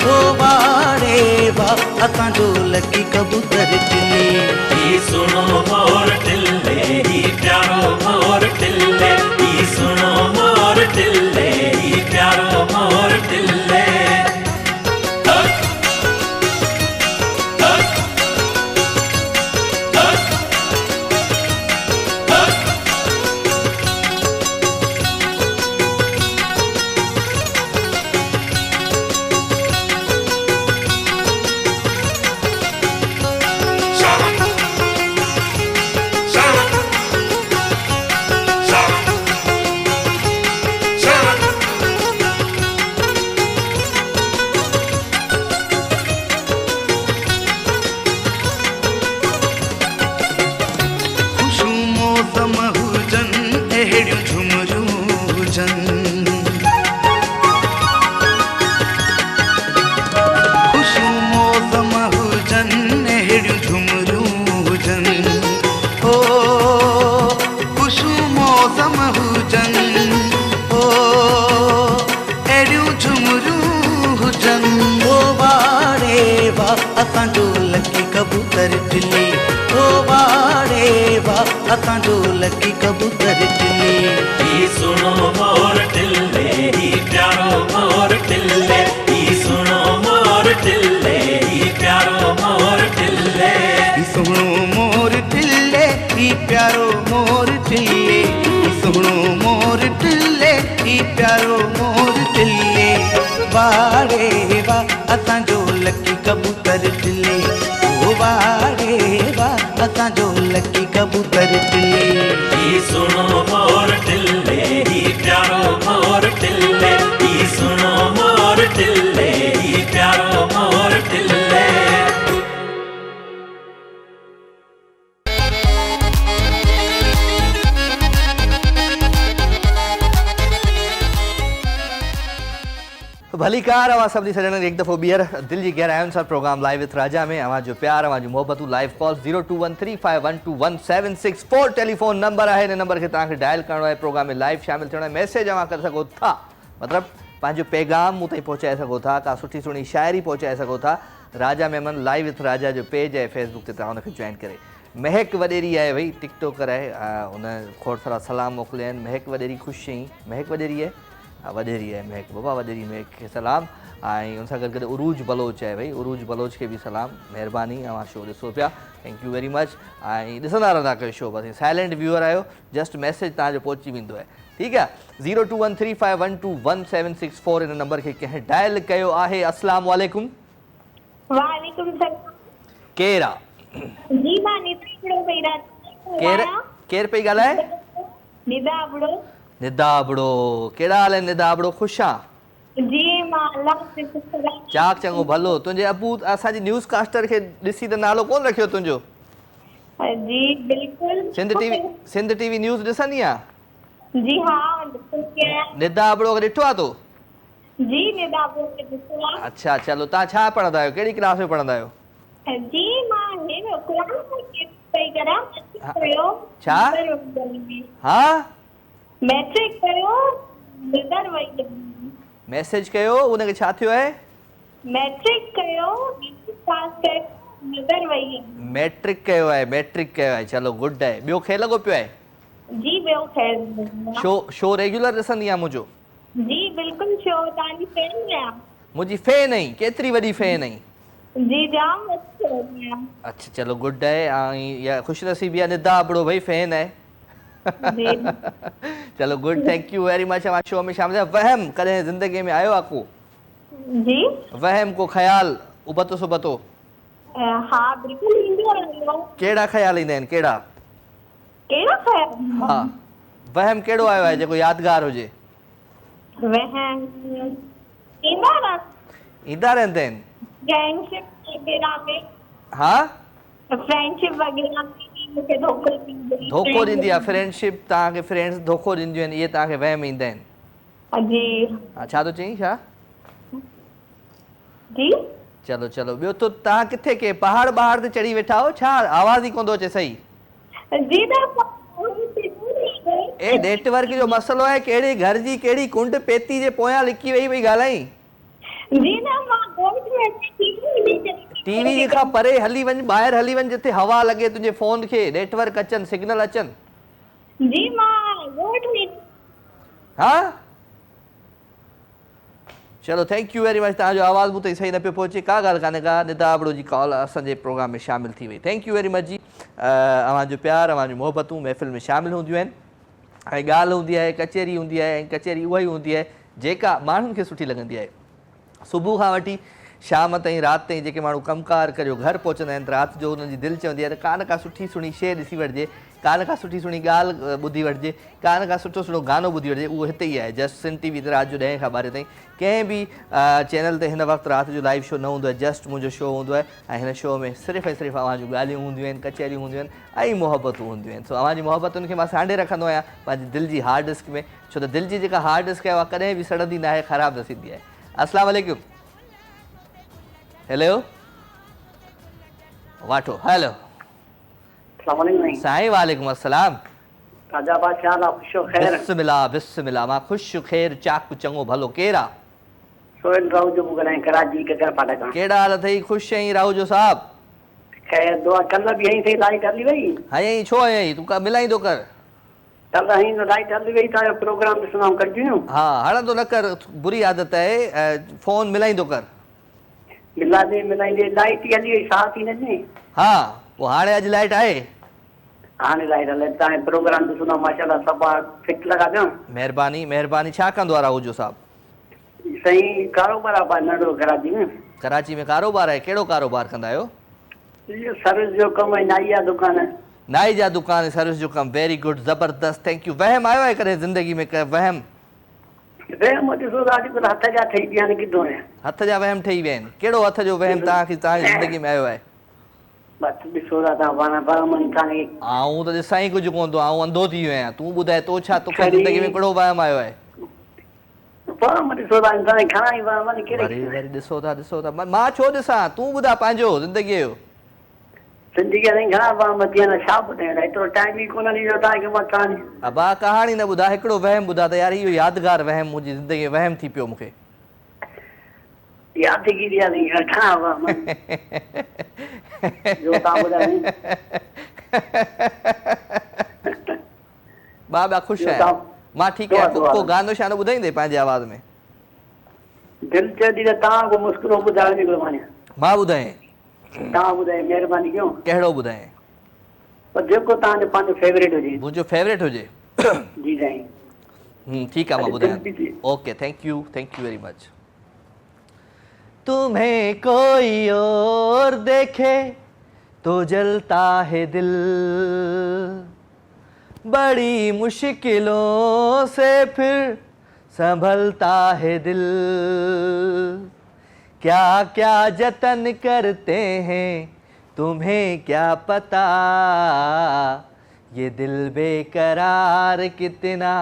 हो वारे वाह असांजो लकी कबूतर टिले ही सुनो मोर टिल्ले ही प्यारो मोर टिल्ले ही सुनो मोर टिल्ले ही प्यारो मोर टिल्ले असांजो लकी कबूतर टिले ओ वारे वाह असांजो लकी कबूतर टिले ही सुनो मोर टिल्ले ही प्यारो मोर टिल्ले ही सुनो मोर टिल्ले ही प्यारो मोर टिल्ले ही सुनो मोर टिल्ले ही प्यारो मोर टिल्ले ही सुनो मोर टिल्ले ही प्यारो मोर टिल्ले वारे वाह असांजो लकी कबूतर टिले ओ वारे वाह असांजो लकी कबूतर टिले ही सुनो मोर टिल्ले ही प्यारो मोर टिल्ले ही सुनो मोर टिल्ले ही प्यारो मोर टिल्ले भली कार अवां सभिनी सॼणनि खे हिकु दफ़ो ॿीहर दिलि जी गहराइयुनि सां प्रोग्राम लाइव विथ राजा में अवां जो प्यार अवां जूं मोहबतूं लाइव कॉल्स 021351217764 टेलीफोन नंबर आहे हिन नंबर खे तव्हांखे डायल करिणो आहे प्रोग्राम में लाइव शामिल थियणो आहे मैसेज अवां करे सघो था मतिलबु पंहिंजो पैगाम मूं ताईं पहुचाए सघो था का सुठी सुहिणी शाइरी पहुचाए सघो था राजा मेमन लाइव विथ राजा जो पेज आहे फेसबुक ते तव्हां हुनखे जॉइन करे महक वॾेरी आहे भई टिकटॉकर आहे हुन खोड़ सारा सलाम मोकिलिया आहिनि महक वॾेरी ख़ुशि चई महक वॾेरी आहे वॾेरी आहे महक बाबा वॾेरी महक खे सलाम ऐं हुन सां गॾु गॾु उरूज बलोच आहे भई उरूज बलोच खे बि सलाम महिरबानी अवां शो ॾिसो पिया थैंक यू वेरी मच ऐं ॾिसंदा रहंदा कयो शो बसि साइलेंट व्यूअर आहियो जस्ट मैसेज तव्हांजो पहुची वेंदो आहे ठीकु आहे 021351217764 हिन नंबर खे कंहिं डायल कयो आहे अस्सलाम वालेकुम वालेकुम सलाम केरु आहे जी मां निदा पई केरु पई ॻाल्हाए निदा अबड़ो कहिड़ा हाल आहिनि निदा अबड़ो ख़ुशि आहे जी मां अल्लाह से सलाम चाक चङो भलो तुंहिंजे अबू असांजी न्यूज़ कास्टर खे ॾिसी त नालो कोन रखियो तुंहिंजो जी बिल्कुल सिंध टीवी न्यूज़ ॾिसंदी आहे जी हाँ निदा अबड़ो खे ॾिठो आहे तो जी निदा अबड़ो खे ॾिठो आहे अच्छा चलो तव्हां छा पढ़ंदा आहियो कहिड़ी क्लास में पढ़ंदा आहियो जी मां हे क़ुरान पई करां छा हा मैट्रिक कयो नज़र वई मैसेज कयो उनखे छा थियो आहे मैट्रिक कयो पास कर नज़र वई मैट्रिक कयो आहे चलो गुड आहे ॿियो खे लॻो पियो आहे जी ॿियो ख़ैर शो रेगुलर ॾिसंदी आहे मुंहिंजो जी बिल्कुलु शो तव्हांजी फैन आहियां मुंहिंजी फैन आई केतिरी वॾी फैन आई जी जाम अच्छा चलो गुड आहे ऐं इहा ख़ुशनसीबी आहे निदा अबड़ो भई फैन आहे चलो good thank you very much हमारे शो में शामिल वहम कदें जिंदगी में आयो आपको जी वहम को ख्याल उबतो सुबतो हाँ बिल्कुल ईंदो रहंदो केड़ा ख्याल ईंदा आहिनि केड़ा ख्याल हा वहम केड़ो आयो आहे जेको यादगार हुजे वहम ईंदा रहंदा आहिनि फ्रेंडशिप वगैरह में हा फ्रेंडशिप वगैरह में मूंखे धोखो ॾींदी आहे फ्रेंडशिप तव्हांखे फ्रेंड्स धोखो ॾींदियूं आहिनि इहे तव्हांखे वहम ईंदा आहिनि जी हा छा थो चईं छा जी चलो चलो ॿियो तो तव्हां किथे के पहाड़ बहाड़ ते चढ़ी वेठा हो छा आवाज़ ई कोन थो अचे सही जी ए नेटवर्क जो मसलो आहे कहिड़े घर जी कहिड़ी कुंड पेती जे पोयां लिकी वेई वई ॻाल्हाई जी ना मां गोट में टीवी जे खां परे हली वञ ॿाहिरि हली वञ जिथे हवा लॻे तुंहिंजे फोन खे नेटवर्क अचनि सिग्नल अचनि जी मां गोट में हा चलो थैंक यू वेरी मच तव्हांजो आवाज़ मूं ताईं सही न पियो पहुचे का ॻाल्हि कान्हे का निदा अबड़ो जी कॉल असांजे प्रोग्राम में शामिल थी वई थैंक यू वेरी मच जी अव्हांजो प्यार अव्हांजूं मोहबतूं महफ़िल में शामिल हूंदियूं आहिनि ऐं ॻाल्हि हूंदी आहे कचहरी हूंदी आहे ऐं कचहरी उहा ई हूंदी आहे जेका माण्हुनि खे सुठी लॻंदी आहे सुबुह खां वठी शाम ताईं राति ताईं जेके माण्हू कमकार करियो घर पहुचंदा आहिनि त राति जो उन्हनि जी दिलि चवंदी आहे त का न का सुठी सुहिणी शइ ॾिसी वठिजे का न का सुठी सुहिणी ॻाल्हि ॿुधी वठिजे का न का सुठो सुठो गानो ॿुधी वठिजे उहो हिते ई आहे जस्ट सिन टीवी ते राति जो 10 खां 12 ताईं कंहिं बि चैनल ते हिन वक़्तु राति जो लाइव शो न हूंदो आहे जस्ट मुंहिंजो शो हूंदो आहे ऐं हिन शो में सिर्फ़ु ऐं सिर्फ़ु अव्हां जूं ॻाल्हियूं हूंदियूं आहिनि कचहरियूं हूंदियूं आहिनि ऐं मोहबतूं हूंदियूं आहिनि सो अव्हां जी मोहबतुनि खे मां सांढे रखंदो आहियां पंहिंजी दिलि जी हार्ड डिस्क में छो त दिलि जी जेका हार्ड डिस्क आहे उहा कॾहिं बि सड़ंदी न आहे ख़राबु न थींदी आहे अस्सलाम वालेकुम हेलो वाठो हेलो साईं वालेकुम अस्सलाम राजा बादशाह ला खुशो खैर बिस्मिल्लाह बिस्मिल्लाह मां ख़ुशि ख़ैर चाक चङो भलो केरु आहे सोहेल राव जो बुगला कराची के कर पाटा का कहिड़ा हाल अथई ख़ुशि आहीं राहू जो साहब खैर दुआ कल भी यहीं से लाइट हली वई हयईं छो हयईं तूं मिलाईंदो कर कल यहीं लाइट हली वई था प्रोग्राम ॾिसणो कंटिन्यू हा हणंदो न कर बुरी आदत आहे फोन मिलाईंदो कर मिलाईंदे लाइट ही हली वई साथ ही न हा पोइ हाणे अॼु लाइट आहे हाणे लाइट हले तव्हां प्रोग्राम ॾिसणो माशाल्लाह सभु फिट लॻा ॾियो महिरबानी महिरबानी छा कंदो आहे राहू जो साहब सही कारोबार आहे नंढो कराची में कराची में कारोबार आहे कहिड़ो कारोबार कंदा आहियो सर्विस जो कमु आहे नाई जा दुकान नाई जा दुकान सर्विस जो कमु वेरी गुड ज़बरदस्त थैंक यू वहम आयो आहे कॾहिं ज़िंदगी में वहम ॾिसो अॼुकल्ह हथ जा ठही पिया आहिनि किथां हथ जा वहम ठही विया आहिनि कहिड़ो हथ जो वहम तव्हांजी ज़िंदगी में आयो आहे बसि ॾिसो था तव्हां पाण बरामन तव्हांखे आऊं त ॾिसां ई कुझु कोन थो आऊं अंधो थी वियो आहियां तूं ॿुधाए तो छा तोखे ज़िंदगी में कहिड़ो वहम आयो आहे ॾिसो था इंसान घणा ई बरामन वरी वरी ॾिसो था मां छो ॾिसां तूं ॿुधा पंहिंजो ज़िंदगीअ जो ज़िंदगी में घणा बरामन थी आहिनि छा ॿुधायां एतिरो टाइम ई कोन ॾींदो तव्हांखे मां कहाणी अबा कहाणी न ॿुधा हिकिड़ो वहम ॿुधा त यार इहो यादगार वहम मुंहिंजी ज़िंदगीअ में वहम थी पियो मूंखे यादगिरी आहे घणा बरामन जो तव्हां ॿुधायो बाबा ख़ुशि आहियां मां ठीकु आहियां को गानो शानो ॿुधाईंदे पंहिंजे आवाज़ में दिलि चए थी त तव्हां को मुस्कुरो ॿुधायो निकिरो मां ॿुधायां तव्हां ॿुधायो महिरबानी कयो कहिड़ो ॿुधायां पर जेको तव्हांजो पंहिंजो फेवरेट हुजे मुंहिंजो फेवरेट हुजे जी साईं ठीक है मैं बुधाया okay thank you very much तुम्हें कोई और देखे तो जलता है दिल बड़ी मुश्किलों से फिर संभलता है दिल क्या क्या जतन करते हैं तुम्हें क्या पता ये दिल बेकरार कितना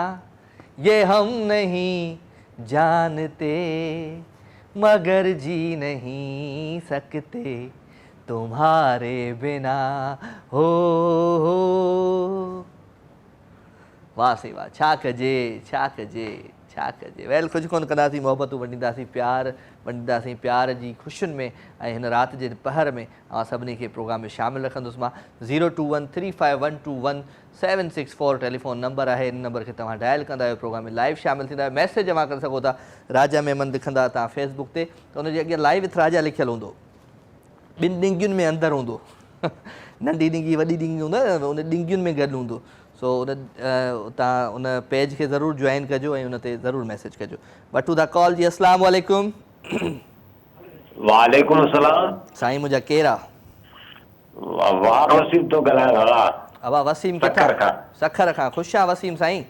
ये हम नहीं जानते मगर जी नहीं सकते तुम्हारे बिना हो वाह सी वाह छा कजे वेल कुछ कोन कंदासीं मोहबतूं वंडींदासीं प्यार जी ख़ुशियुनि में ऐं हिन राति जे पहर में सभिनी खे प्रोग्राम में शामिल रखंदुसि मां 02135121764 टेलीफोन नंबर आहे इन नंबर खे तव्हां डायल कंदा आहियो प्रोग्राम में लाइव शामिल थींदा आहियो मैसेज जमा करे सघो था राजा मेमन लिखंदा तव्हां फेसबुक ते त हुनजे अॻियां लाइव विथ राजा लिखियलु हूंदो ॿिनि ॾिंगियुनि में अंदरि हूंदो नंढी ॾिंगी वॾी ॾिंगी हूंदो न उन ॾिंगियुनि में गॾु हूंदो सो तव्हां उन पेज खे ज़रूरु जॉइन कजो ऐं उन ते ज़रूरु मैसेज कजो बटू दा कॉल जी अस्सलाम वालेकुम वालेकुम सलाम साईं मुंहिंजा केरु आहे वाह वसीम तो ॻाल्हायां अबा वसीम किथां सखर खां ख़ुशि आहे वसीम साईं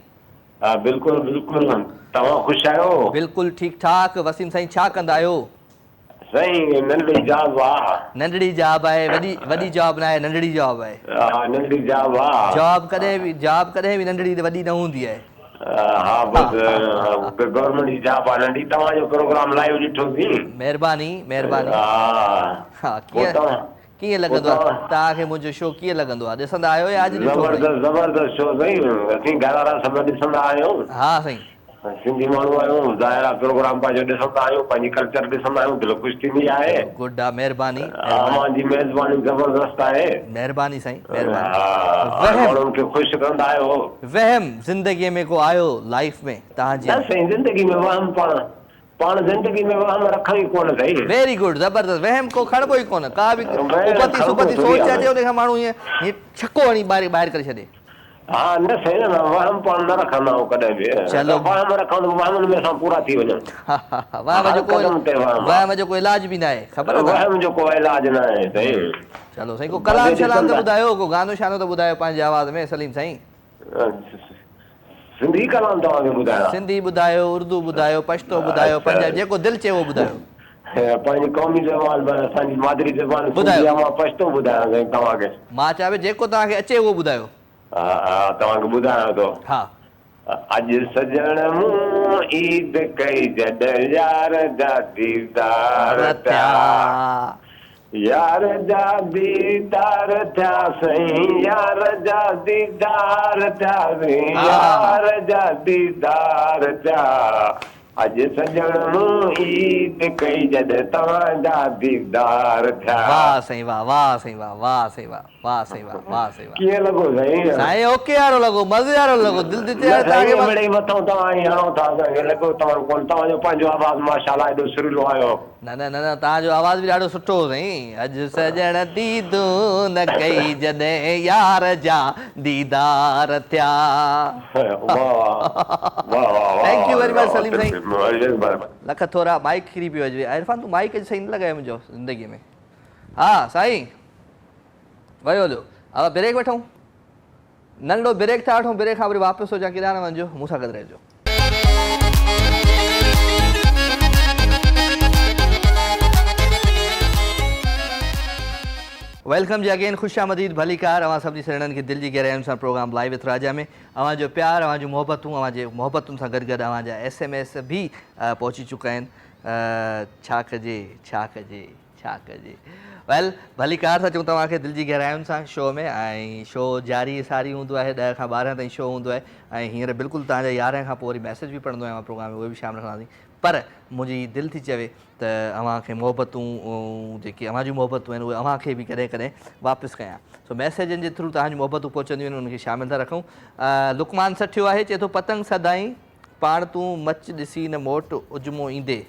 हा बिल्कुलु बिल्कुलु तव्हां ख़ुशि आहियो बिल्कुलु ठीकु ठाक वसीम साईं छा कंदा आहियो साईं नंढड़ी जॉब आहे नंढड़ी जॉब आहे वॾी जॉब न आहे नंढड़ी जॉब आहे नंढड़ी जॉब आहे जॉब कॾहिं बि नंढड़ी वॾी न हूंदी आहे हाँ बस गवर्नमेंट जी जॉब आहे नंढी तव्हांजो प्रोग्राम लाइव ॾिठोसीं महिरबानी महिरबानी हा कीअं लॻंदो आहे तव्हांखे मुंहिंजो शो कीअं लॻंदो आहे ॾिसंदा आहियो या अॼु ॾिठो ज़बरदस्त शो साईं असीं घर वारा सभु ॾिसंदा आहियूं हा साईं सिंधी माण्हू आहियूं ज़ाहिर प्रोग्राम पंहिंजो ॾिसंदा आहियूं पंहिंजी कल्चर ॾिसंदा आहियूं दिलि ख़ुशि थींदी आहे गुड आहे महिरबानी जी मेज़बानी ज़बरदस्त आहे महिरबानी साईं माण्हुनि खे ख़ुशि कंदा आहियो वहम ज़िंदगीअ में को आयो लाइफ में तव्हांजी साईं ज़िंदगी में वहम पाण ज़िंदगी में वहम रखूं ई कोन साईं वेरी गुड ज़बरदस्त वहम को खणबो ई कोन का बि उपति सुपति सोच अचे उन खां माण्हू हीअं छको हणी ॿाहिरि करे छॾे हा न साईं न वहम पाण न रखंदा आहियूं कॾहिं बि चलो वहम रखूं त वहमनि में असां पूरा थी वञूं वहम जो को इलाज बि न आहे ख़बर आहे वहम जो को इलाज न आहे साईं चलो साईं को कलाम शलाम त ॿुधायो को गानो शानो त ॿुधायो पंहिंजी आवाज़ में सलीम साईं सिंधी कलाम तव्हांखे ॿुधायो सिंधी ॿुधायो उर्दू ॿुधायो पश्तो ॿुधायो पंजाबी जेको दिलि चए उहो ॿुधायो पंहिंजी क़ौमी ज़बान असांजी मादरी ज़बान ॿुधायो मां पश्तो ॿुधायां साईं तव्हांखे मां चवां जेको तव्हांखे अचे उहो ॿुधायो हा तव्हांखे ॿुधायां थो हा अॼु सजण मूं ईद कई जॾहिं यार जा दीदार थिया यार जा दीदार थिया साईं यार जा दीदार थिया यार जा दीदार थिया अॼु सजण मूं ईद कई जॾहिं तव्हांजा दीदार थिया वाह साईं वाह वाह साईं वाह वाह साईं वाह वाह साईं वाह वाह साईं वाह कीअं लॻो साईं साईं ओके वारो लॻो मज़े वारो लॻो दिलि तव्हांखे मिड़ेई मथां तव्हां ई हणो था असांखे लॻो तव्हां कोन तव्हांजो पंहिंजो आवाज़ माशाल्लाह एॾो सुरीलो आयो न न न न तव्हांजो आवाज़ बि ॾाढो सुठो हो साईं अॼु सजण दीदू न कई जॾहिं यार जा दीदार थिया thank you very much Salim साईं लख थोरा माइक किरी पियो अचे इरफान तूं माइक सही न लॻायो मुंहिंजो ज़िंदगीअ में हा साईं वियो हलियो अब ब्रेक वठूं नंढो ब्रेक था वठूं ब्रेक खां वरी वापसि हुजां केॾांहुं न वञिजो मूं सां गॾु रहिजो वेलकम जी अगेन ख़ुशि आमदीद भलीकार अवां सभिनी सेणनि खे दिलि जी गहराइयुनि सां प्रोग्राम लाइव विथ राजा में अवां जो प्यार अवां जूं मोहबतूं अवां जे मोहबतुनि सां गॾु गॾु अवां जा SMS भी पहुची चुका आहिनि छा कजे छा कजे छा कजे वेल भलीकार सां चऊं तव्हांखे दिलि जी गहराइयुनि सां शो में ऐं शो जारी सारी हूंदो आहे 10 खां 12 ताईं शो हूंदो आहे ऐं हींअर बिल्कुलु तव्हांजा 11 खां पोइ वरी मैसेज बि पढ़ंदो आहियां प्रोग्राम में उहे बि शामिलु रखंदासीं पर मुंहिंजी दिलि थी चवे त अव्हांखे मोहबतूं जेकी अव्हां जूं मोहबतूं आहिनि उहे अव्हांखे बि कॾहिं कॾहिं वापसि कयां सो मैसेजनि जे थ्रू तव्हांजूं मोहबतूं पहुचंदियूं आहिनि उनखे शामिलु था रखूं लुकमान सठियो आहे चए थो पतंग सदाईं पाण तूं मच ॾिसी न मोट उजमो ईंदे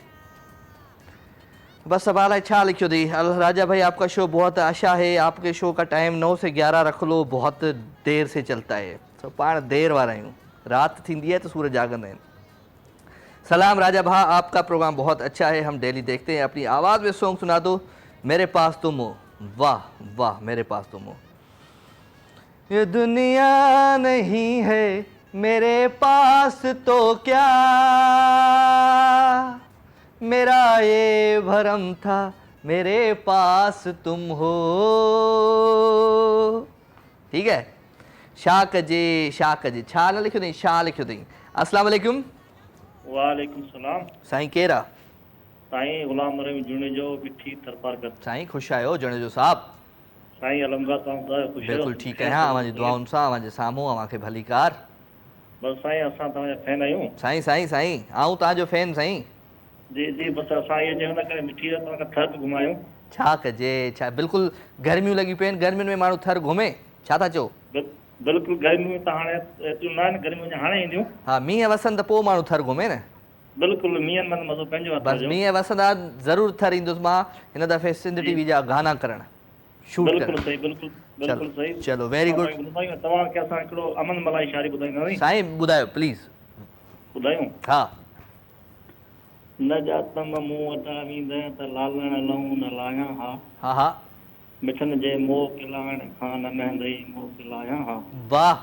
बस सवाल है छा लिखियो थी राजा भाई आपका शो बहुत आशा है आपके शो का टाइम 9 से 11 रख लो बहुत देर से चलता है तो पाण देर वारा आहियूं रात थींदी है तो सूरज जागंदा आहिनि सलाम राजा भा आपका प्रोग्राम बहुत अच्छा है हम डेली देखते हैं अपनी आवाज़ में सॉन्ग सुना दो मेरे पास तुम हो वाह वाह मेरे पास तुम हो ये दुनिया नहीं है मेरे पास तो क्या मेरा ये भरम था मेरे पास तुम हो ठीक है छा कजे छा न लिखियो अथई छा लिखियो अथई अस्सलाम वालेकुम वालेकुम सलाम साईं केरु आहे साईं गुलाम रहीम जुनेजो बिठी थरपारकर साईं ख़ुशि आहियो जुनेजो साहब साईं अलमगा तव्हां ख़ुशि बिल्कुलु ठीकु आहियां अव्हांजी दुआउनि सां अव्हांजे साम्हूं अव्हांखे भलीकार बसि साईं असां तव्हांजा फैन आहियूं साईं साईं साईं आऊं तव्हांजो फैन साईं जी जी बसि असां इहे हिन करे मिठी तव्हांखे थर घुमायूं छा कजे छा बिल्कुलु गर्मियूं लॻी पियूं आहिनि गर्मियुनि में माण्हू थर घुमे छा था चओ बिल्कुलु गर्मियूं त हाणे एतिरियूं न आहिनि गर्मियूं हाणे ईंदियूं हा मींहं वसनि त पोइ माण्हू थर घुमे न बिल्कुलु मींहं में मज़ो पंहिंजो बसि मींहं वसंदा ज़रूरु थर ईंदुसि मां हिन दफ़े सिंध टीवी जा गाना करणु शूट बिल्कुलु सही बिल्कुलु सही चलो वेरी गुड तव्हांखे असां हिकिड़ो अमन मलाई शायरी ॿुधाईंदासीं साईं ॿुधायो प्लीज़ ॿुधायूं हा न जातम मूं वटां ईंदे त लालण लहूं न लायां हा हा हा मिठनि जे मोह किलाइण खां न महंदई मोह किलायां हा वाह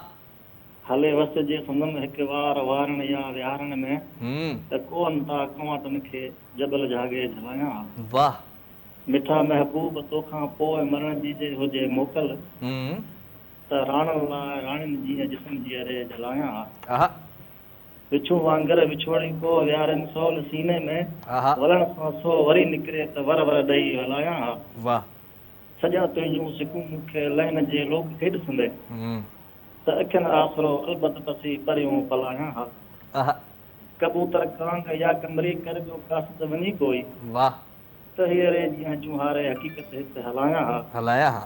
हले वस जे संदम हिकु वार वारण या विहारण में त कोन था कंवातनि खे जबल जागे जलायां हा वाह मिठा महबूब तोखां पोइ मरण जी जे हुजे मोकल त राणनि लाइ राणियुनि जी जिस्म जी अरे जलायां हा विछू वांगर विछोड़ी को यारन सोल सीने में आहा वलण सां सो वरी निकिरे त वर वर ॾेई हलायां हा वाह सॼा तुंहिंजूं सिकूं मूंखे लहन जे लोक खे ॾिसंदे त अखियुनि आसरो अलबत पसी परियूं पलायां हा आहा कबूतर कांग या कमरी कर ॿियो कास त वञी कोई वाह त हीअरे जीअं जूहारे हक़ीक़त हिते हलायां हा हलाया हा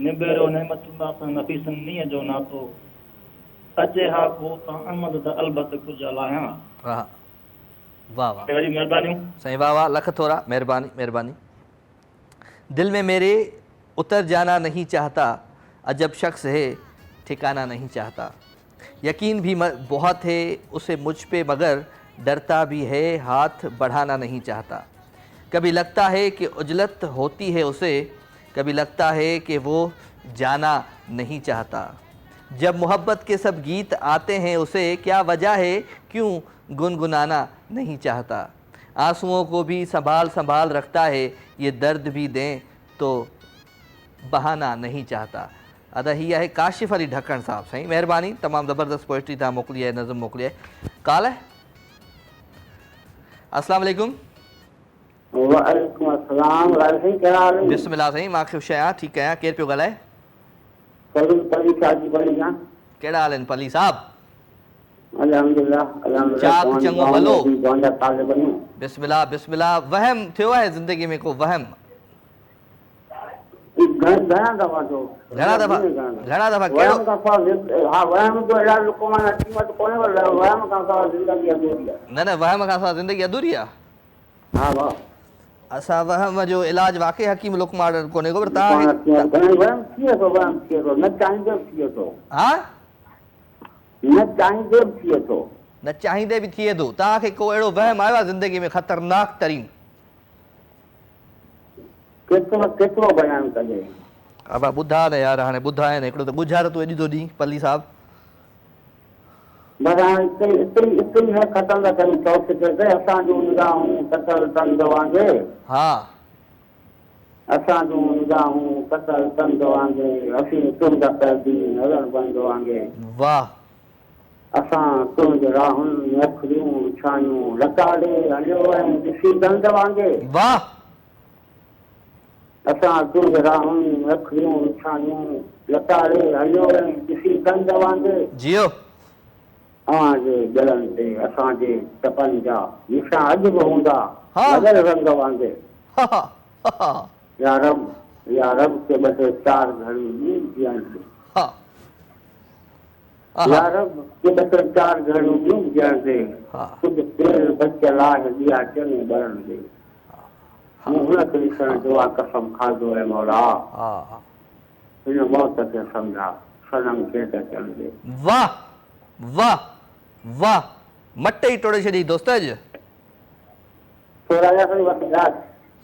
निबेरो नेमतुल्लाह सां नफ़ीसन नीअ जो नातो अचे हा को तां अहमद त अलबत कुझु हलायां आहा वाह वाह वरी महिरबानियूं सही वाह वाह लख थोड़ा मेहरबानी मेहरबानी दिल में मेरे उतर जाना नहीं चाहता अजब शख्स है ठिकाना नहीं चाहता यकीन भी बहुत है उसे मुझ पे मगर डरता भी है हाथ बढ़ाना नहीं चाहता कभी लगता है कि उजलत होती है उसे कभी लगता है कि वो जाना नहीं चाहता जब मोहब्बत के सब गीत आते हैं उसे क्या वजह है क्यों गुनगुनाना नहीं चाहता आंसुओं को भी संभाल संभाल रखता है ये दर्द भी दें तो बहाना नहीं चाहता अदा ही है काशिफ अली ढक्कण साहब सही मेहरबानी तमाम ज़बरदस्त पोइट्री तव्हां मोकिली आहे नज़म मोकिली आहे काल आहे अस्सलाम वालेकुम वालेकुम अस्सलाम राज सिंह कहिड़ा हाल आहिनि बिस्मिल्लाह साईं मां ख़ुशि आहियां ठीकु आहियां केरु पियो ॻाल्हाए पली पली शादी पली ना कहिड़ा हाल आहिनि पली साहब अल्हम्दुलिल्लाह चाक चङो भलो गोंडा तालिब बनियो बिस्मिल्लाह बिस्मिल्लाह वहम थियो आहे ज़िंदगी में को वहम घणा दफ़ा तो घणा दफ़ा कहिड़ो हा वहम तो अहिड़ा लोको मां क़ीमत कोन्हे पर वहम खां सवाइ ज़िंदगी अधूरी आहे न न वहम खां सवाइ ज़िंदगी अधूरी आहे हा वाह असां वहम जो इलाज वाक़ई हकीम लुकमान कोन्हे को पर तव्हां वहम थिए थो न चाहींदे बि थिए थो हा न चाहींदे बि थिए थो न चाहींदे बि थिए थो तव्हांखे को अहिड़ो वहम आयो आहे ज़िंदगी में ख़तरनाक तरीन केतिरो केतिरो बयानु कजे अब ॿुधा न यार हाणे ॿुधाए न हिकिड़ो त गुज़ारो तूं एॾी थो ॾींहुं पली साहब बस हाणे इतनी है ख़तम था कयूं चौथे ते असांजूं निगाहूं कतल तंद वांगुरु हा असांजूं निगाहूं कतल तंद वांगुरु असीं तुंहिंजा पैदी नज़र बंद वांगुरु वाह असां तुंहिंजे राहुनि में अखियूं छायूं लताड़े हलियो ऐं ॾिसी दंद वांगुरु वाह असां तुंहिंजे राहुनि में अखियूं छायूं लताड़े हलियो ऐं ॾिसी दंद वांगुरु जियो अव्हांजे दिलनि ते असांजे टपनि जा निशान अॼु बि हूंदा नज़र रंग वांगुरु या रब के ॿ टे चार घड़ियूं ॿियूं ॾियनि या रब के ॿ टे चार घड़ियूं ॿियूं ॾियण ते ख़ुदि पेर बचियल आहे ॾिया चङे ॿरण ते मूं हुनखे ॾिसण जो आहे कसम खाधो आहे मौला हिन मौत खे सम्झा सनम खे त चलंदे वाह वाह वाह मट ई टोड़े छॾी दोस्त अॼु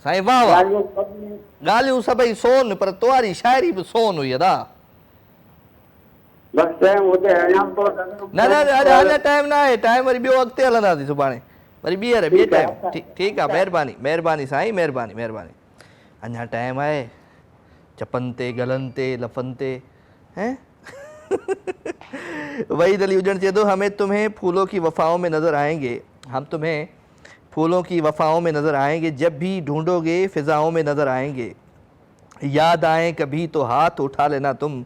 साईं वाह वाह ॻाल्हियूं सभई सोन पर तुंहिंजी शाइरी बि सोन हुई अदा बस टाइम हुजे न न अञा टाइम न आहे टाइम वरी ॿियो अॻिते हलंदासीं सुभाणे वरी ॿिए टाइम ठीकु आहे महिरबानी महिरबानी साईं महिरबानी महिरबानी अञा टाइम आहे चपनि ते गलनि ते लफ़नि ते हैं वहीद अली उजन चए तो हमें तुम्हें फूलों की वफ़ाओं में नज़र आएंगे हम तुम्हें फूलों की वफ़ाओं में नज़र आएंगे जब भी ढूंढोगे फ़िज़ाओं में नज़र आएंगे याद आए कभी तो हाथ उठा लेना तुम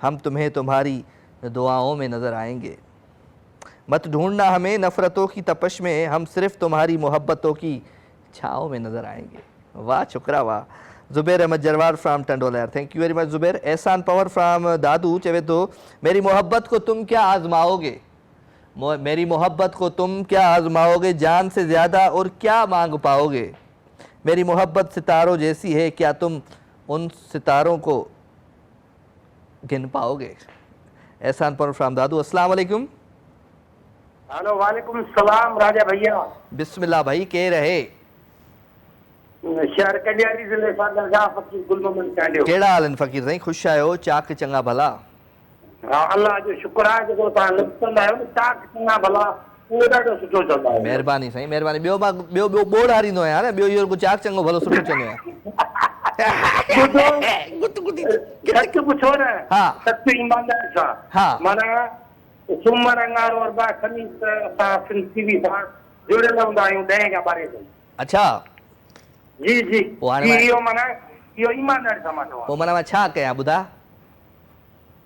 हम तुम्हें तुम्हारी दुआओं में नज़र आएंगे मत ढूंढना हमें नफ़रतों की तपश में हम सिर्फ़ तुम्हारी मोहब्बतों की छाँव में नज़र आएंगे वाह शुक्रा वाह ज़ुबैर अहमद जरवार फ्राम टंडोला यार thank you very much Zubair एहसान पवर फ्राम दादू चवे तो मेरी मोहब्बत को तुम क्या आजमाओगे मेरी मोहब्बत को तुम क्या आजमाओगे जान से ज़्यादा और क्या मांग पाओगे मेरी मोहब्बत सितारों जैसी है क्या तुम उन सितारों को गिन पाओगे एहसान पवर फ्राम दादू अस्सलाम वालेकुम हेलो वालेकुम सलाम राजा भैया बिस्मिल्लाह भाई के रहे शहर कल्याणी जिले सागर जा फकीर गुल मोहम्मद चालियो केड़ा हाल फकीर साईं खुश आयो चाक चंगा भला हां अल्लाह जो शुक्र आहे जो ता लुत्फंदा आयो चाक चंगा भला उहो ॾाढो सुठो चलंदो आहे महिरबानी साईं महिरबानी ॿियो बोर्ड हारींदो आहियां न ॿियो इहो चाक चंगो भलो सुठो चवंदो आहियां सच पुछो न हा सच ईमानदारी सां हा माना सूमर अंगारो और बा खमीस असां सिंधी सां जुड़ियल हूंदा आहियूं 10 खां 12 ताईं। अच्छा जी जी पोइ हाणे जी, मां- इहो माना इहो ईमानदारी सां मां चवां। पोइ माना मां छा कयां ॿुधा?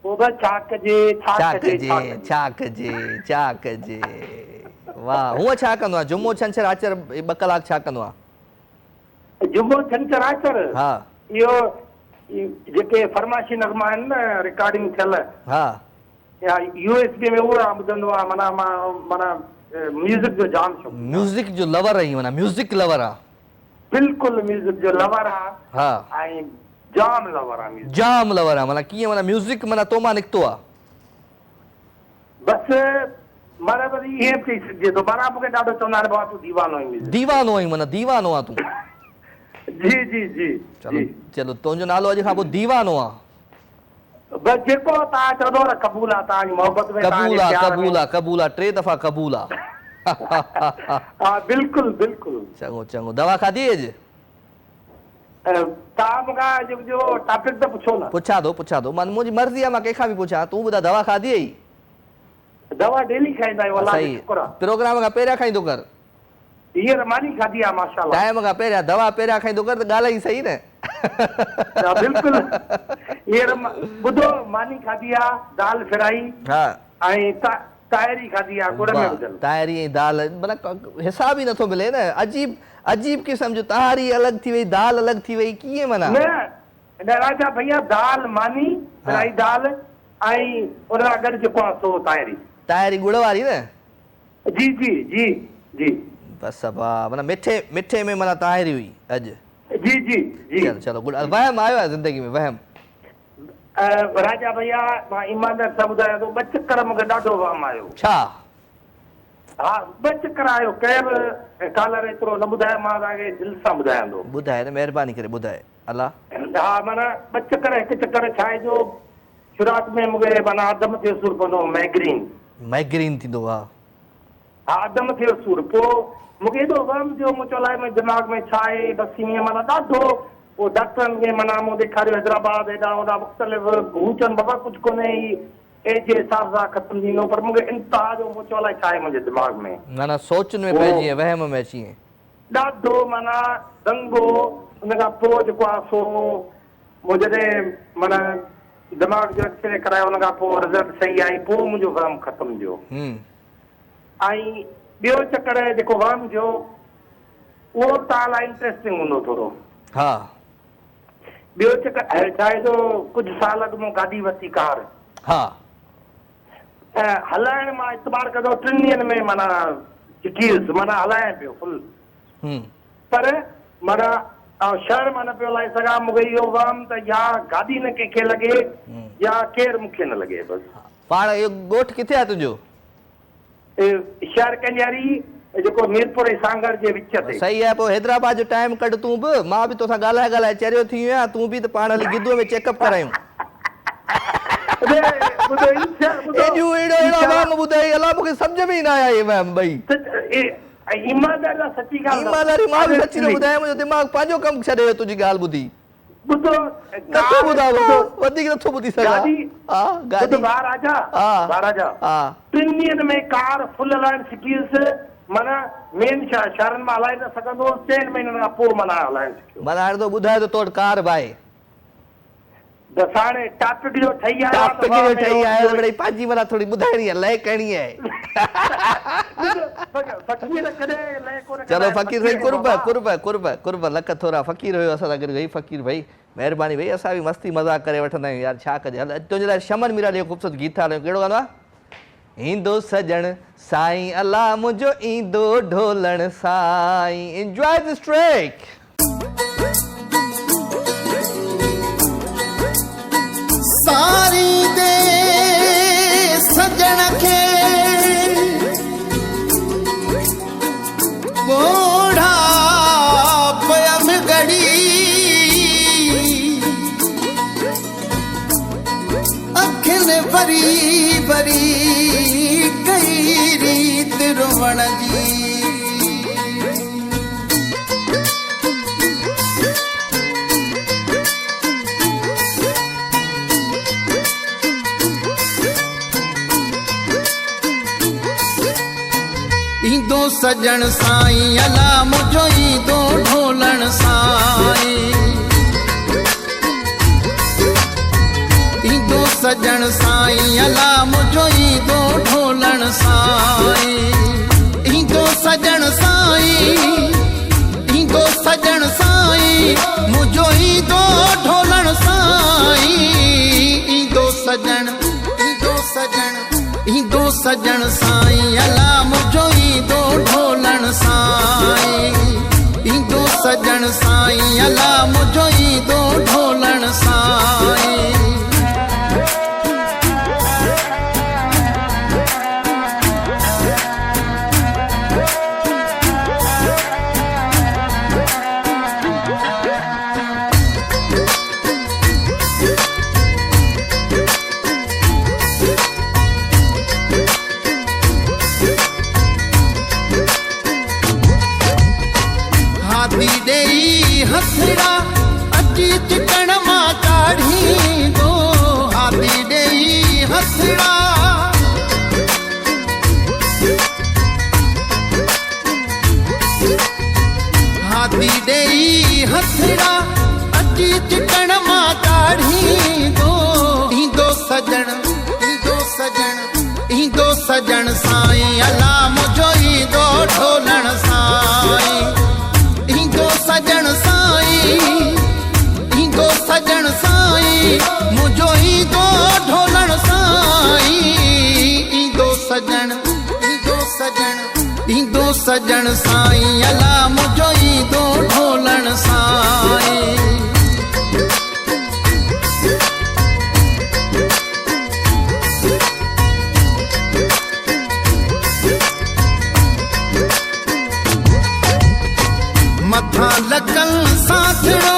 पोइ बस छा कजे छा छा कजे कजे छा कजे छा कजे? वाह, हूअं छा कंदो आहे? जुमो छंछरु आचर 2 कलाक छा कंदो आहे? जुमो छंछरु आचर हा इहो जेके फरमाइशी नगमा आहिनि न रिकॉर्डिंग थियल हा या यूएसबी में उहा ॿुधंदो आहे। माना माना म्यूज़िक जो जाम शौक़। म्यूज़िक जो लवर आहीं, माना म्यूज़िक लवर आहे। बिल्कुलु म्यूज़िक जो लवर आहे हा ऐं जाम लवर आहे म्यूज़िक। जाम लवर आहे, माना कीअं? माना म्यूज़िक माना तो मां निकितो आहे। बसि माना बसि ईअं बि चई सघिजे थो। माना मूंखे ॾाढो चवंदा आहिनि बाबा तूं दीवानो आहीं म्यूज़िक। दीवानो आहीं, माना दीवानो आहे तूं। जी जी जी चलो जी चलो, तुंहिंजो नालो अॼु खां पोइ दीवानो आहे। बसि जेको तव्हां चवंदो न क़बूल आहे। तव्हांजी मोहबत में क़बूल आहे प्यार में। क़बूल आहे क़बूल आहे, 3 दफ़ा क़बूल आहे। हा बिल्कुलु बिल्कुलु। चङो चङो, दवा खाधी अॼु? तव्हां मूंखां जो टॉपिक त पुछो न। पुछां थो, माना मुंहिंजी मर्ज़ी आहे, मां कंहिंखां बि पुछां। तूं ॿुधा, दवा खाधी आई? दवा डेली खाईंदा आहियूं अलाह जो सही, शुक्र आहे। प्रोग्राम खां पहिरियां खाईंदो कर। हींअर मानी खाधी आहे माशाल्लाह। टाइम खां पहिरियां दवा पहिरियां खाईंदो कर त ॻाल्हाई सही न। हा, बिल्कुलु हींअर ॿुधो मानी खाधी आहे, दाल फ्राई हा ऐं ताहिरी खाधी आहे गुड़ में विझल। ताहिरी ऐं दाल, माना हिसाब ई नथो मिले न। अजीब अजीब क़िस्म जो, ताहिरी अलॻि थी वई, दाल अलॻि थी वई, कीअं माना? न राजा भैया दाल मानी फ्राई दाल ऐं उन सां गॾु जेको आहे सो ताहिरी। ताहिरी गुड़ वारी न? जी जी जी जी बसि वाह, माना मिठे में माना ताहिरी हुई अॼु। जी जी जी चलो चलो गुड़। वहम आयो आहे ज़िंदगी में? वहम राजा भैया मां ईमानदार सां ॿुधायां थो, 2 चकर मूंखे ॾाढो वहम आयो। छा? हा 2 चकर आयो। कंहिं बि कालर एतिरो न ॿुधायो, मां तव्हांखे दिलि सां ॿुधायां थो। ॿुधाए न, महिरबानी करे ॿुधाए अल्लाह। हा माना 2 चकर, 1 चकर छा आहे जो शुरूआति में मूंखे माना अदम थियो सूर पवंदो, माइग्रेन थींदो आहे। हा अदम थियो सूर। पोइ मूंखे एॾो वहम थियो, मूं चयो अलाए मुंहिंजे दिमाग़ में छा आहे। बसि ईअं माना ॾाढो। पोइ डॉक्टरनि खे माना मूं ॾेखारियो हैदराबाद, हेॾा होॾा मुख़्तलिफ़। हू चवनि बाबा कुझु कोन्हे, एज जे हिसाब सां ख़तमु थींदो। पर मूंखे इंतिहा जो मूं चयो अलाए छा आहे मुंहिंजे दिमाग़ में। माना सोचनि में पइजी वियो, वहम में अची वियो ॾाढो माना दंगो। उन खां पोइ जेको आहे सो मूं जॾहिं माना दिमाग़ जो एक्सरे करायो, उन खां पोइ रिज़ल्ट सही आई। पोइ मुंहिंजो वहम ख़तमु थियो। ऐं ॿियो चकर जेको वहम थियो उहो तव्हां लाइ इंट्रस्टिंग हूंदो थोरो। हा ॿियो चकर छा आहे जो कुझु साल अॻु मूं गाॾी वरिती कार। हा ऐं हलाइण मां इतबार कंदो 3 ॾींहंनि में माना चिकीस माना हलायां पियो फुल। पर माना शहर मां न पियो हलाए सघां। मूंखे इहो वहम त या गाॾी न कंहिंखे लॻे या केरु मूंखे न लॻे। बसि पाण इहो ॻोठ किथे आहे तुंहिंजो? शहर कंजारी जेको मीरपुर ऐं सांगर जे विच ते। सही आहे। पोइ हैदराबाद जो टाइम कढ तूं बि, मां बि तोसां ॻाल्हाए चरियो थी वियो आहियां। तूं बि त पाण हली गिदुअ में चेकअप करायूं। वहम ॿुधाई अलाह, मूंखे सम्झ में ई न आया इहे वहम ॿई। ईमानदारी सची ॻाल्हि। ईमानदारी मां बि सची थो ॿुधायां, मुंहिंजो दिमाग़ पंहिंजो कमु छॾे वियो तुंहिंजी ॻाल्हि ॿुधी। ॿुधो नथो ॿुधां, वधीक नथो ॿुधी सघां। हा गाॾी महाराजा महाराजा 3 ॾींहंनि में कार फुल हलाइण सिखियुसि। माना मेन शहरनि मां हलाए न सघंदो, 3 महीननि खां पोइ माना हलाइण सिखियो। माना हाणे तो ॿुधाए त तोड़ कार भाई बसि हाणे टॉपिक जो ठही आयो। टॉपिक जो ठही आयो त वरी पंहिंजी माना थोरी ॿुधाइणी आहे, लय करणी आहे। चलो फ़क़ीर भाई कुर्ब लख थोरा फ़क़ीर हुयो असां सां गॾु वेही। फ़क़ीर भाई महिरबानी भाई, असां बि मस्ती मज़ाक करे वठंदा आहियूं यार, छा कजे। हल तुंहिंजे लाइ शमन मीरा जो ख़ूबसूरत गीत था हलायूं। कहिड़ो गानो आहे? ईंदो सजण साईं अल्लाह मुंहिंजो ईंदो ढोलण साईं। Enjoy this track. सारी दे सजण खे ॿोढ़ा पयम घड़ी अखियुनि भरी भरी कई रीत रोवण जी। सजण साईं अला मुझो ईंदो ढोलण साईं ईंदो सजण साईं अला मुझो ईंदो ढोलण साईं ईंदो सजण साईं ईंदो सजण साईं मुझो ईंदो ढोलण साईं ईंदो सजण ईंदो सजण साईं अला मुझो ईंदो ढोलण साईं ईंदो सजण साईं अला मुझो ईंदो ढोलण साईं हथड़ा अची चिकन मां काढ़ी दो हाथी ॾेई हथड़ा हाथी ॾेई हथड़ा अची चिकन मां काढ़ी दो ईंदो सजण ईंदो सजण साईं अला मुझो ईंदो ढोलण साईं ईंदो सजण साईं ईंदो सजण साईं मुझो ईंदो ढोलण साईं ईंदो सजण ईंदो सजण साईं अला मुझो ईंदो ढोलण साईं मथा लगन साथड़ो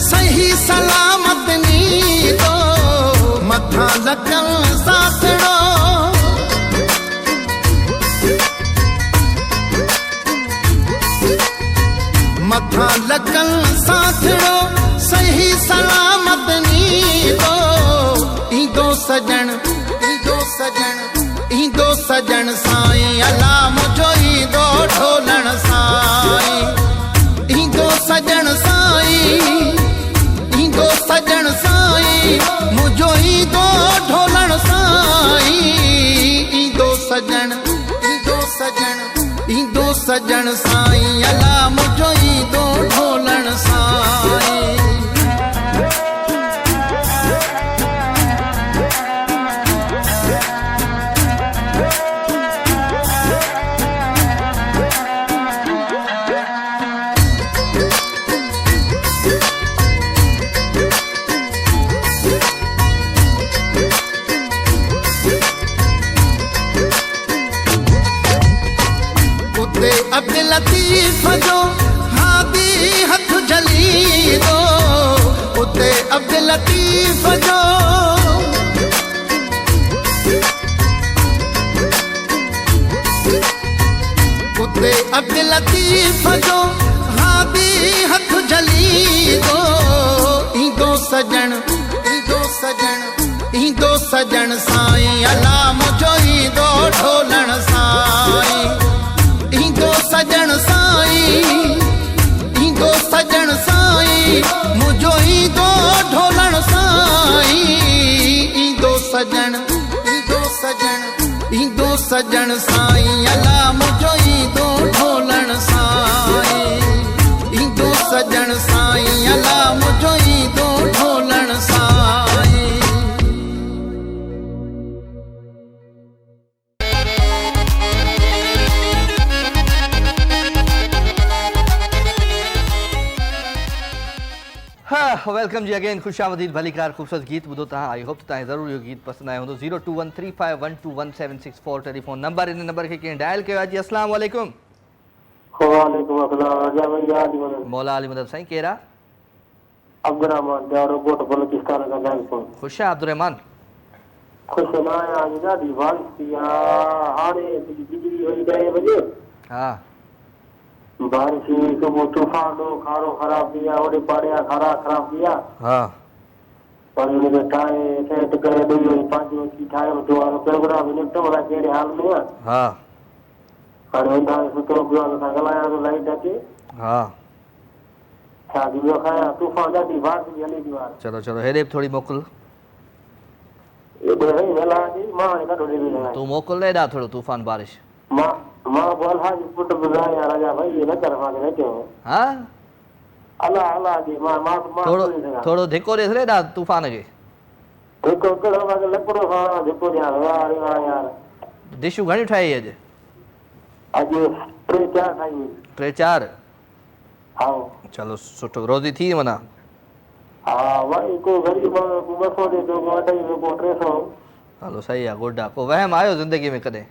सही सलामत नी दो मथा लगन साथड़ो मथा लगन साथड़ो सही सलामत नी दो ईंदो सजण ईंदो सजण साईं अला मुझो ईंदो ढोलण साईं ईंदो सजण साईं ईंदो सजण साईं मुझो ईंदो ढोलण साईं ईंदो सजण ईंदो सजण साईं अला मुझो ईंदो ढोलण साईं अब्दुल लतीफ जो हादी हथ जली दो उते अब्दुल लतीफ जो उते अब्दुल लतीफ जो हादी हथ जली दो ईंदो सजण ईंदो सजण साईं अला मुझो ईंदो ढोलण साईं ईंदो सजण साईं ईंदो सजण साईं मुझो ईंदो ढोलण साईं ईंदो सजण ईंदो सजण साईं अला मुझो ईंदो ढोलण साईं ईंदो सजण साईं अला मुझो ईंदो ढोलण साईं हाँ वेलकम जी अगेन खुशामदीद भलीकार खूबसूरत गीत ॿुधो तव्हां आई होप तव्हांखे ज़रूरु इहो गीत पसंदि आयो हूंदो 021351211764 टेलीफोन नंबर इन नंबर खे कंहिं डायल कयो आहे जी अस्सलाम वालेकुम मौला अली मदद साईं केरु आहे ख़ुश आहे अब्दुर्रहमान हाँ बारिश सुबह तूफान खारो खराब दिया और पाड़िया खारा खराब दिया हाँ पर मुझे टाए सेट करे दो पांच की टाइम तो प्रोग्राम निपटो वाला केरे हाल में हाँ हाणे वेंदा सुठो पियो असां ॻाल्हायां थो लाइट अचे हाँ छा थी ॿियो खायां तूफ़ान ॾाढी बारिश थी हले थी वार चलो चलो हेॾे बि थोरी मोकिल एॾे रही वेला थी मां हाणे ॾाढो ॾेढ वेला तूं मोकिल हेॾा थोरो तूफ़ान बारिश मां पोइ अलाह जी पुट ॿुधायां राजा भाई इहे न कर मांखे न चयो हाँ अलाह जी मां थोरो थोरो धिको ॾेसि रे हेॾा तूफ़ान खे हिकु हिकिड़ो मांखे लकिड़ो खणा जेको ॾियां वाह रे वाह यार डिशूं घणी ठाही अॼु अॼु 3-4 ठाही 3-4 हा चलो सुठो रोज़ी थी माना हा भाई को ग़रीब माण्हू को 200 ॾे थो को 250 को 300 हलो सही आहे गुड आहे को वहम आयो ज़िंदगी में कॾहिं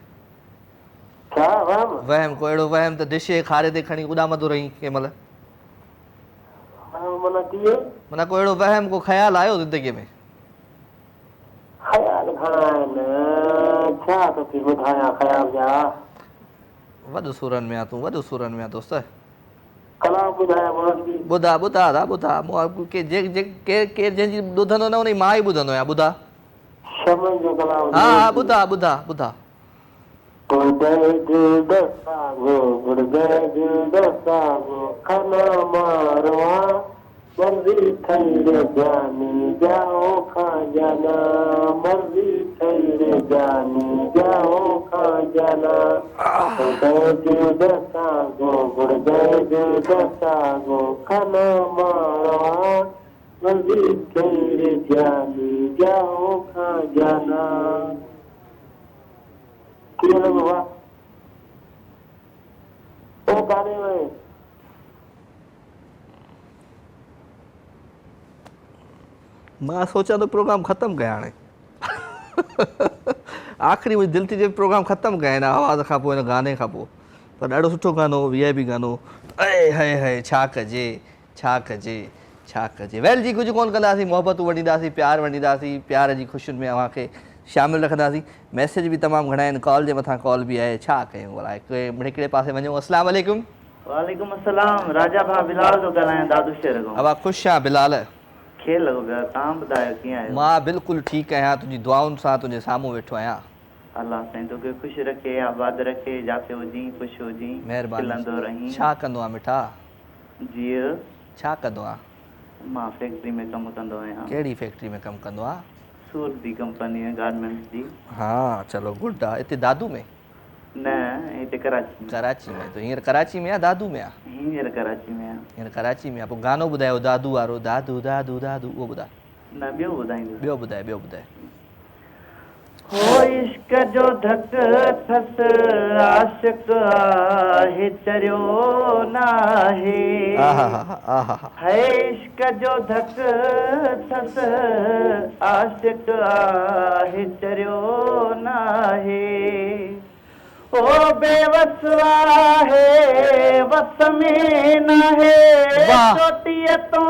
छा वहम वहम को अहिड़ो वहम त डिश जे खारे ते खणी उॾामंदो रही कंहिं महिल माना कीअं माना को अहिड़ो वहम को ख़्याल आयो ज़िंदगी में ख़्याल घणा आहिनि छा तोखे ॿुधायां ख़्याल जा वॾो सूरनि में आहे तूं वॾो सूरनि में आहे दोस्त कलाम ॿुधायां मुरब्बी ॿुधा ॿुधा था ॿुधा केरु जंहिंजी ॿुधंदो न उन मां ई ॿुधंदो आहियां ॿुधा शमन जो कलाम हा हा ॿुधा ॿुधा ॿुधा गुड़गै दिल दसागो गुड़गै दिल दसागो खाना मारवा मर्जी थई रे जानी जाओ खा जाना मर्जी थई रे जानी जाओ खा जाना गुड़गै दिल दसागो गुड़गै दिल दसागो खाना मारवा मर्जी थई रे जानी जाओ खा जाना कीअं लॻो आहे ओ गाने में मां सोचां थो प्रोग्राम ख़तमु कयां हाणे आख़िरी मुंहिंजी दिलि थी चए प्रोग्राम ख़तमु कयां हिन आवाज़ खां पोइ हिन गाने खां पोइ पर ॾाढो सुठो गानो VIP गानो ऐं हाय हाय छा कजे छा कजे छा कजे वेल जी कुझु कोन कंदासीं मोहबतूं वंडींदासीं प्यार वंडींदासीं प्यार जी ख़ुशियुनि में अव्हांखे शामिल रखंदासीं मैसेज भी तमामु घणा आहिनि कॉल जे मथां कॉल बि आहे छा कयूं भला हिकिड़े पासे वञूं अस्सलाम वालेकुम वालेकुम अस्सलाम राजा भाउ बिलाल थो ॻाल्हायां दादू शहर खां अबा ख़ुशि आहियां बिलाल खेल लॻो पिया तव्हां ॿुधायो कीअं आहियो मां बिल्कुलु ठीकु आहियां तुंहिंजी दुआउनि सां तुंहिंजे साम्हूं वेठो आहियां अलाह साईं तोखे ख़ुशि रखे आबाद रखे जिथे हुजी ख़ुशि हुजी खिलंदो रहीं छा कंदो आहे मिठा जीअं छा कंदो आहे मां फैक्ट्री में कमु कंदो आहियां कहिड़ी फैक्ट्री में कमु कंदो आहे सूरत जी कंपनी आहे गारमेंट्स जी हा चलो गुड आहे हिते दादू में न हिते कराची में तो हींअर कराची में आहे दादू में आहे हींअर कराची में आहे हींअर कराची में आहे पोइ गानो ॿुधायो दादू वारो दादू दादू दादू उहो ॿुधाए न ॿियो ॿुधाईंदो ॿियो ॿुधाए हो इश्क जो धक थस आशिक आहे चरियो नाहे है इश्क जो धक थस आशिक आहे चरियो नाहे ओ बेवस आहे वस में नाहे चोटीअ तो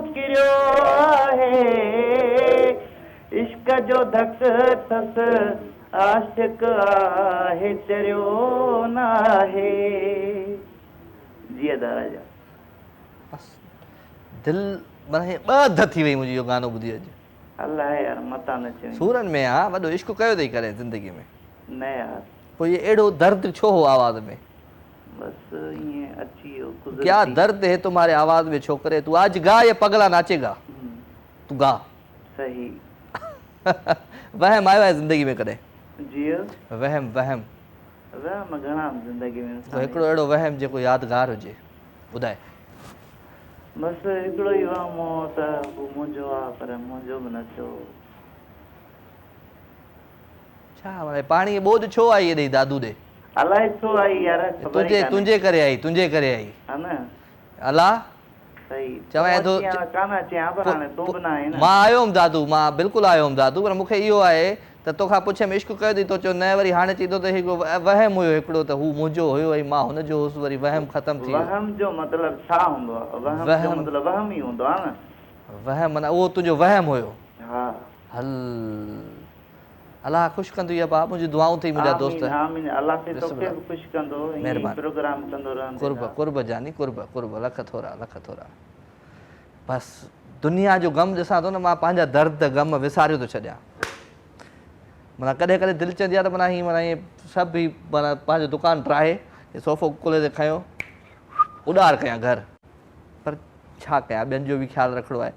किरियो आहे इश्क जो धक थस आशिक आहे चरियो नाहे जीअं राजा दिलि माना ॿ अध थी वई मुंहिंजी इहो गानो ॿुधी अॼु अलाह यार मता न चवईं सूरनि में आहे वॾो इश्क कयो अथई करे ज़िंदगी में न यार पोइ इहे अहिड़ो दर्द छो हो आवाज़ में बस ईअं अची वियो क्या दर्द है तुम्हारे आवाज़ में छोकरे तू आज गा या पगला नाचेगा तू गा सही वहम आयो आहे ज़िंदगी में कॾहिं जीअं वहम वहम वहम घणा ज़िंदगी में तो हिकिड़ो अहिड़ो वहम जेको यादगार हुजे ॿुधाए बस हिकिड़ो ई वहम हो त मुंहिंजो आहे पर मुंहिंजो बि न थियो छा माना पाणी ॿोॾ छो आई हेॾे दादू ॾे अलाए छो आई यार तुंहिंजे करे आई हा न अलाह सही चवां थो कान अचियां पर हाणे तूं बि न आहे न मां आयो हुउमि दादू मां बिल्कुलु आयो हुउमि दादू पर मूंखे इहो आहे त तोखां पुछियमि इश्क कयो अथई तो चयो न वरी हाणे चई थो त हिकिड़ो वहम हुयो हिकिड़ो त हू मुंहिंजो हुयो ऐं मां हुनजो हुउसि वरी वहम ख़तमु थी वियो वहम जो मतिलबु छा हूंदो आहे वहम जो मतिलबु वहम ई हूंदो आहे न वहम माना उहो तुंहिंजो वहम हुयो हा हल अलाह ख़ुशि कंदो आहे भाउ मुंहिंजी दुआऊं अथई मुंहिंजा दोस्त आमीन अलाह से तोखे बि ख़ुशि कंदो महिरबानी प्रोग्राम कंदो रहंदो कुर्ब जानी कुर्ब लख थोरा बसि दुनिया जो ग़म ॾिसां थो न मां पंहिंजा दर्द ग़म विसारियो थो छॾियां माना कॾहिं कॾहिं दिलि चवंदी आहे त माना हीअं माना ईअं सभु बि माना पंहिंजो दुकानु ठाहे सोफ़ो कुले ते खयो उॾार कयां घर, पर छा कयां, ॿियनि जो बि ख़्यालु रखिणो आहे।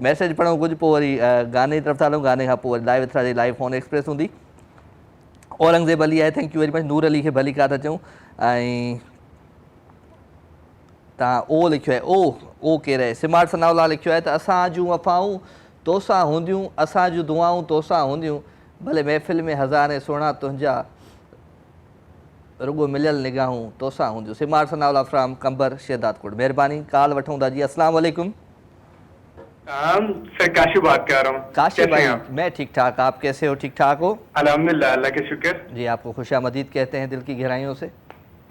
मैसेज पढ़ूं कुझु, पोइ वरी गाने जी तरफ़ था हलूं, गाने खां पोइ वरी लाइव थी लाइव फ़ोन एक्सप्रेस हूंदी। औरंगज़ेब अली आहे, थैंक यू वेरी मच। नूर अली खे भली का था चऊं। ऐं तव्हां ओ लिखियो आहे, ओ केरु आहे? सिमाट सनाउल्ला लिखियो आहे त असां जूं वफ़ाऊं तोसां हूंदियूं, असां जूं दुआऊं तोसां हूंदियूं, भले महफ़िल में हज़ारे सुहिणा तुंहिंजा रुगो मिलियल निगाहूं तोसां हूंदियूं। सिमाट सनाउल्ला फ्राम कंबर शहदादकोट। महिरबानी, कॉल वठूं था जी। अस्सलाम वालेकुम। सर काशिफ बात कर रहा हूँ। काशिफ भाई, मैं ठीक ठाक, आप कैसे हो? ठीक ठाक हो? अल्हम्दुलिल्लाह, अल्लाह का शुक्र जी। आपको खुशामदीद कहते हैं दिल की गहराइयों से।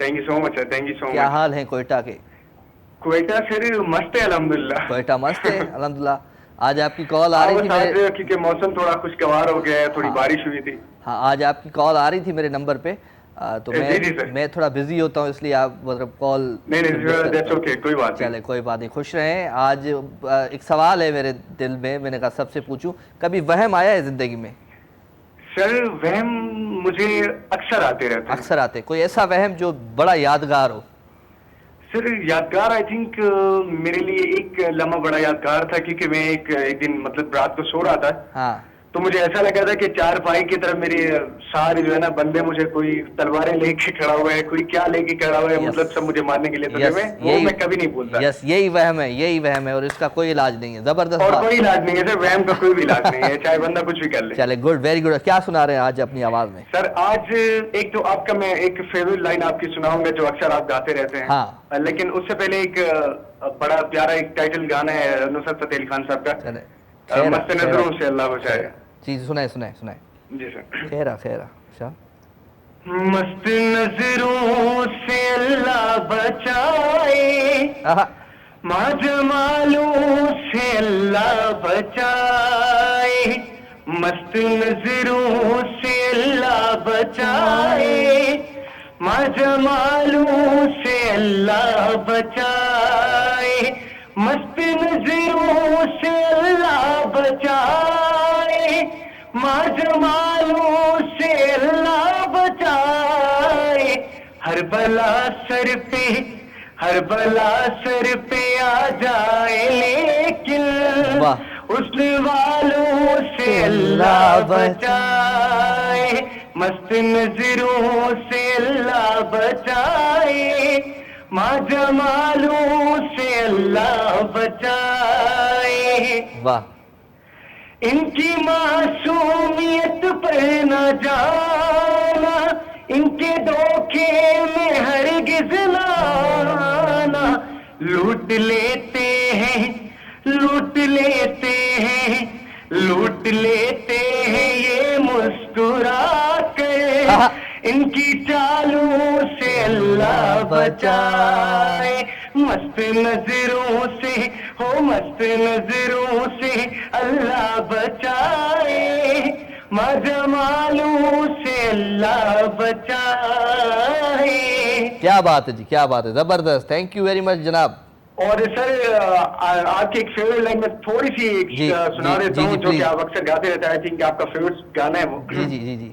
Thank you so much sir, thank you so much. क्या हाल है कोयटा के? कोयटा सर मस्त है अल्हम्दुलिल्लाह। कोयटा मस्त है अल्हम्दुलिल्लाह। आज आपकी कॉल आ रही थी क्योंकि मौसम थोड़ा खुशगवार हो गया है, थोड़ी बारिश हुई थी। हाँ, आज आपकी कॉल आ रही थी मेरे नंबर पे, तो मैं थोड़ा बिजी होता हूँ, इसलिए आप मतलब कॉल नहीं दैट्स ओके, कोई बात नहीं। चले कोई बात नहीं, खुश रहें। आज एक सवाल है मेरे दिल में, मैंने कहा सबसे पूछूं, कभी वहम आया है जिंदगी में? सर वहम मुझे अक्सर आते रहते हैं। अक्सर आते, कोई ऐसा वहम जो बड़ा यादगार हो? सर यादगार आई थिंक मेरे लिए एक लम्हा बड़ा यादगार था, क्योंकि मैं एक दिन मतलब रात को सो रहा था। हाँ। तो मुझे ऐसा लगा था कि चार पाई की तरफ मेरे सारे जो है ना बंदे, मुझे कोई तलवारें लेके खड़ा हुआ है, कोई क्या लेके खड़ा हुआ है, मतलब सब मुझे मारने के लिए तो वो मैं कभी नहीं भूलता। यस, यही वहम है, यही वहम है, और इसका कोई इलाज नहीं है। जबरदस्त। और कोई इलाज नहीं है सर, वहम का कोई भी इलाज नहीं है, चाहे बंदा कुछ भी कर ले। चले, गुड, वेरी गुड। क्या सुना रहे हैं आज अपनी आवाज में? सर आज एक तो आपका मैं एक फेवरेट लाइन आपकी सुनाऊंगा जो अक्सर आप गाते रहते हैं। हाँ। लेकिन उससे पहले एक बड़ा प्यारा एक टाइटल गाना है नुसरत फतेह अली खान साहब का, मस्त नजरों से अल्लाह बचाएगा। जी, सुनाए सुनाए सुनाए। जी सर। खैरा खैरा। अच्छा। मस्त नजरों से अल्लाह बचाए, माजमालों से अल्लाह बचाए, मस्त नजरों से अल्लाह बचाए, माजमालों से अल्लाह बचाए, मस्त नजरों से अल्लाह बचाए, माजमालों से अल्लाह बचाए, हर बला सर पे, हर बला सर पे आ जाए, लेकिन उसने वालों से अल्लाह बचाए, मस्त नजरों से अल्लाह बचाए, माजमालों से अल्लाह बचाए। वाह। इनकी मासूमियत पर न जाना, इनके धोखे में हरगिज़ न आना, लूट लेते हैं, लूट लेते हैं, लूट लेते हैं ये मुस्कुरा कर, इनकी चालों से अल्लाह बचाए, मस्त नजरों से हो, मस्त नजरों से अल्लाह बचाए, मजमालों से अल्लाह बचाए। क्या बात है जी, क्या बात है, जबरदस्त। थैंक यू वेरी मच जनाब। और सर आपकी एक फेवरेट लाइन में थोड़ी सी सुना देता हूँ जो कि आप अक्सर गाते रहते हैं। आई थिंक आपका फेवरेट गाना है वो। जी जी जी जी।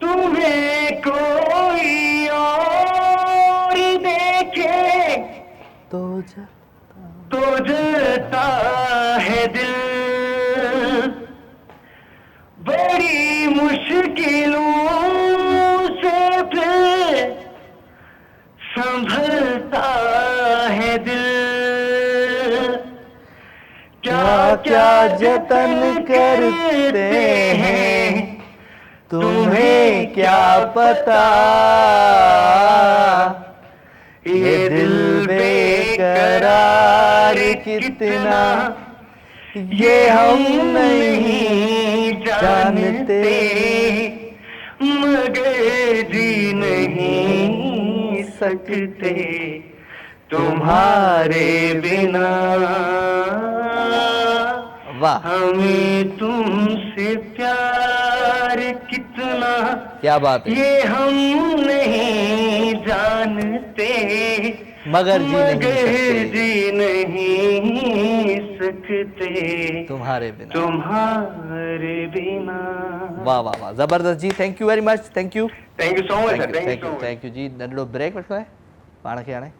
तुम्हें कोई और देखे तो जलता है दिल, बड़ी मुश्किलों से फिर संभलता है दिल, क्या क्या जतन करते हैं तुम्हें क्या पता, ये दिल बेकरार कितना ये हम नहीं जानते, मगर जी नहीं सकते तुम्हारे बिना, हमें तुमसे प्यार कितना, क्या बात है, ये हम नहीं जानते, मगर जी नहीं सकते तुम्हारे बिना। तुम्हारे बिना। वाह वाह वाह, ज़बरदस्त जी, thank you very much, thank you so much, thank you जी। नंढड़ो ब्रेक वठो आहे पाण खे हाणे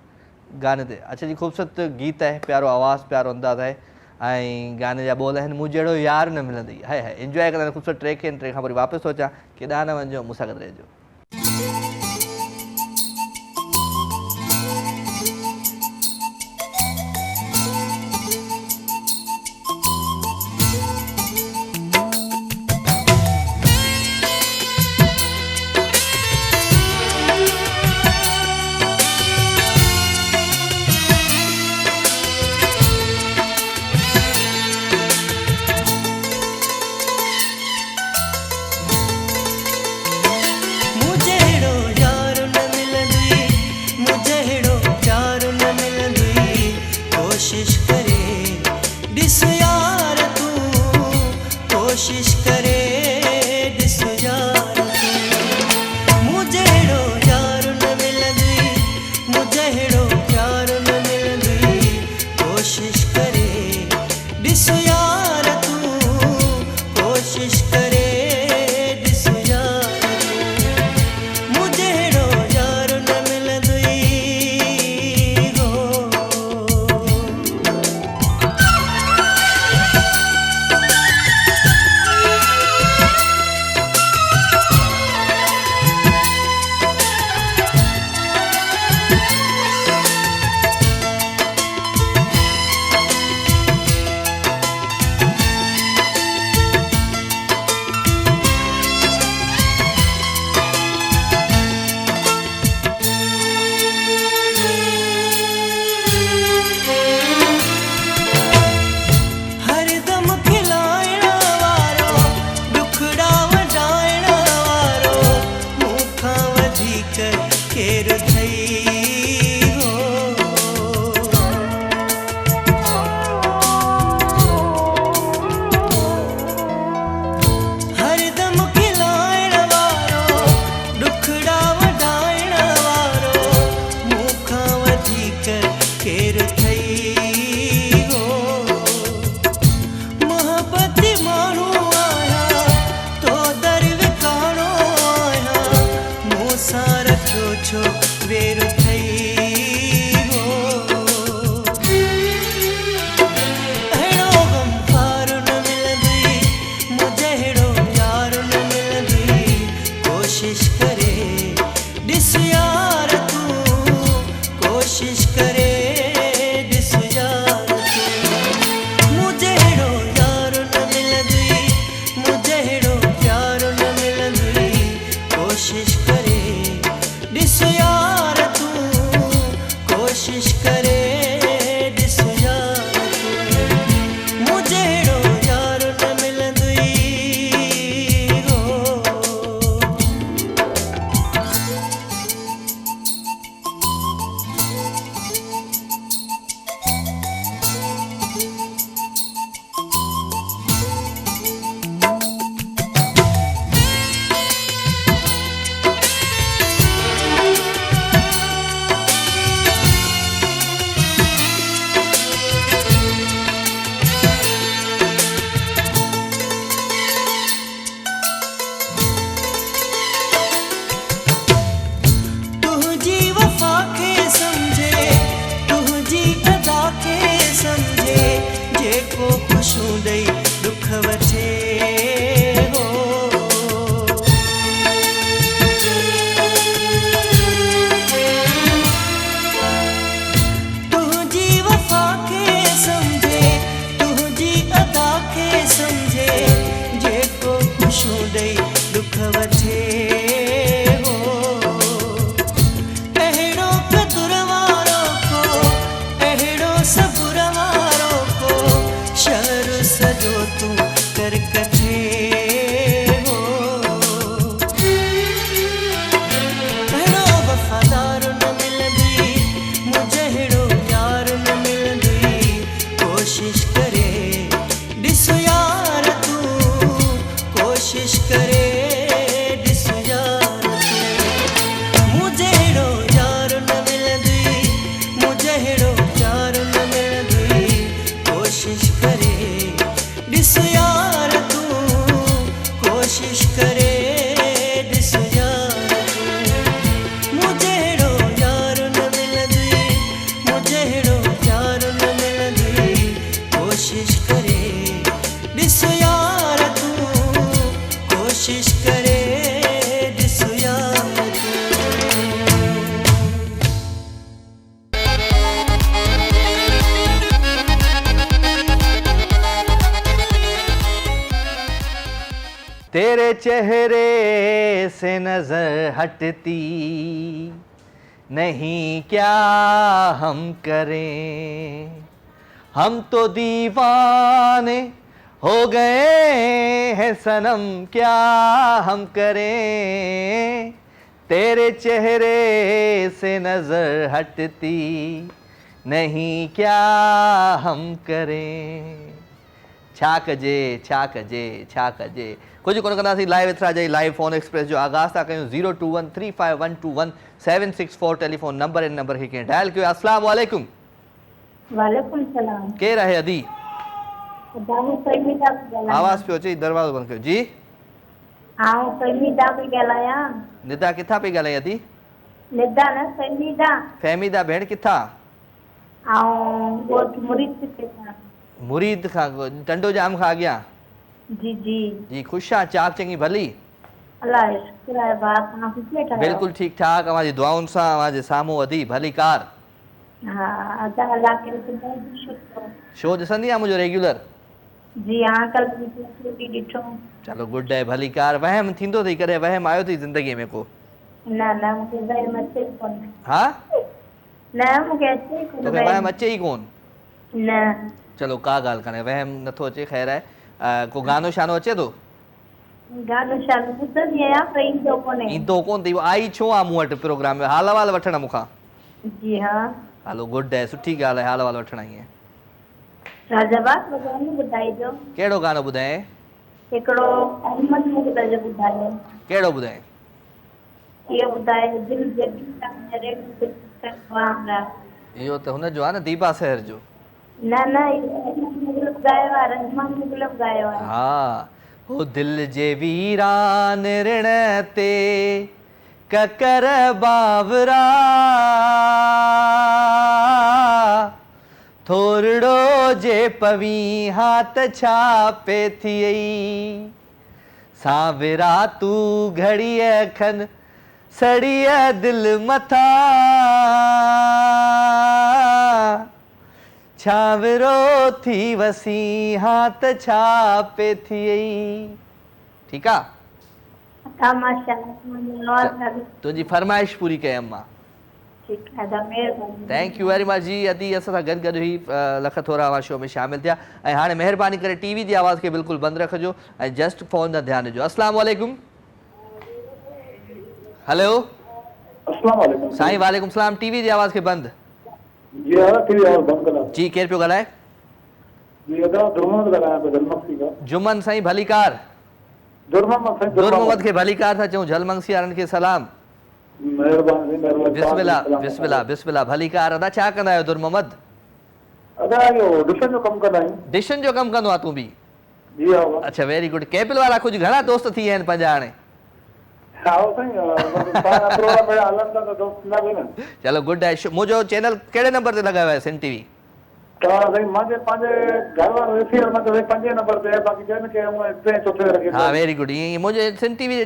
गाने ते। अच्छा जी, ख़ूबसूरत गीत आहे, प्यारो आवाज़, प्यारो अंदाज़ आहे ऐं गाने जा बोल आहिनि, मूं जहिड़ो यार न मिलंदी। हाय हाय, एंजॉय कंदा ख़ूबसूरत ट्रैक खे। ट्रैक खां वरी वापसि थो अचां, केॾांहुं न वञिजो, मूंसां गॾु रहिजो। तेरे चेहरे से नजर हटती नहीं, क्या हम करें, हम तो दीवाने हो गए हैं सनम, क्या हम करें, तेरे चेहरे से नजर हटती नहीं, क्या हम करें। छा कजे छा कजे छा कजे कुछ कोन कंदासीं। लाइव एतिरा जाई लाइव फोन एक्सप्रेस जो आगाज़ था कयूं। 02135121764 टेलीफोन नंबर इन नंबर खे कंहिं डायल कयो। अस्सलाम वालेकुम। वालेकुम सलाम। केरु आहे अदी? दाऊ फरीदा पई ॻाल्हायां। आवाज़ पियो अचे, दरवाज़ो बंदि कयो जी। आऊं फरीदा पई ॻाल्हायां। निदा किथां पई ॻाल्हाई अदी? निदा न फरीदा। फहमीदा भेण किथां? आऊं वो मुरीद से था। मुरीद खां टंडो जाम खां अॻियां? जी जी जी ख़ुशि आहियां, चाक चङी भली? अल्लाह जो शुक्र आहे बात ना कुछ बैठा। बिल्कुलु ठीकु ठाक, अवांजी दुआउनि सां अवांजे साम्हूं अदी भली कार। हां अदा अल्लाह के बहुत शुक्र। शो ॾिसंदी आहे मुंहिंजो रेगुलर? जी हां कल भी ॾिठो। चलो गुड आहे भली कार। वहम थींदो अथई कॾहिं, वहम आयो अथई ज़िंदगीअ में को? न न मूंखे वहम अचे कोन। हा न मूंखे अचे कोन। तोखे वहम अचे ई कोन? न चलो का ॻाल्हि कान्हे, वहम नथो अचे, ख़ैर आहे। को गानो शानो अचे थो? गानो शानो ॿुधंदी आहियां पर ईंदो कोन्हे। ईंदो कोन अथई? आई छो आहे मूं वटि प्रोग्राम में हाल वाल वठण मूंखां? जी हाँ। हलो गुड आहे, सुठी ॻाल्हि आहे हाल वाल वठण। ईअं राजाबाद गानो ॿुधाइजो। कहिड़ो गानो ॿुधाए? हिकिड़ो अहमद मुग़ल जो ॿुधायो। कहिड़ो ॿुधाए? इहो ॿुधाए दिल जॾी मेरे वांगा। इहो त हुनजो आहे न, दीपा सहर जो। न न अहमद मुग़ल ॿुधायो आहे, रहमान मुग़ल ॿुधायो आहे। हा हो दिल जे वीरान ऋण ते ककर बावरा, थोरड़ो जे पवी हाथ छापे थियई, सावरा तू घड़ीअ खन सड़िय दिल मथा, छावरो थी वसी हाथ छापे थियई। ठीकु आहे? हा माशाअल्लाह। तुंहिंजी फरमाइश पूरी कयमि मां। ठीकु आहे, महिरबानी। थैंक यू वेरी मच जी। अदी असां सां गॾु ई लख थोरा आवाज़ शो में शामिल थिया। ऐं हाणे महिरबानी करे टीवी जी आवाज़ खे बिल्कुलु बंदि रखिजो ऐं जस्ट फोन ॾांहुं ध्यानु ॾिजो। अस्सलाम वालेकुम। हेलो अस्सलाम वालेकुम साईं। वालेकुम सलाम। टीवी जी आवाज़ खे बंदि। जी हाँ टीवी आवाज़ बंद करा। जी केरु पियो ॻाल्हाए? जी अदा दुर्मन ॻाल्हायां पियो झलमंगसी खां। जुमन साईं भली कार। दुर्ममद खे भली कार था चऊं। झलमंगसी वारनि खे सलाम। महिरबानी महिरबानी। बिस्मिल्लाह बिस्मिल्लाह बिस्मिल्लाह। भली कार। अदा छा कंदा आहियो दुर्ममद? अदा इहो डिशन जो कमु कंदा आहियूं। डिशन जो कमु कंदो आहे तूं बि? जी हा। अच्छा वेरी गुड। कैपिल वारा कुझु घणा दोस्त थी विया आहिनि पंहिंजा हाणे? चलो गुड है। मुझे चैनल केड़े नंबर ते लगाया है? सिंध टीवी। तो भाई माजे पांजे घर वालो एफआर में तो पंजे नंबर पे है, बाकी जन के हम इतने चौथे रखे। हां वेरी गुड। ये मुझे सिंध टीवी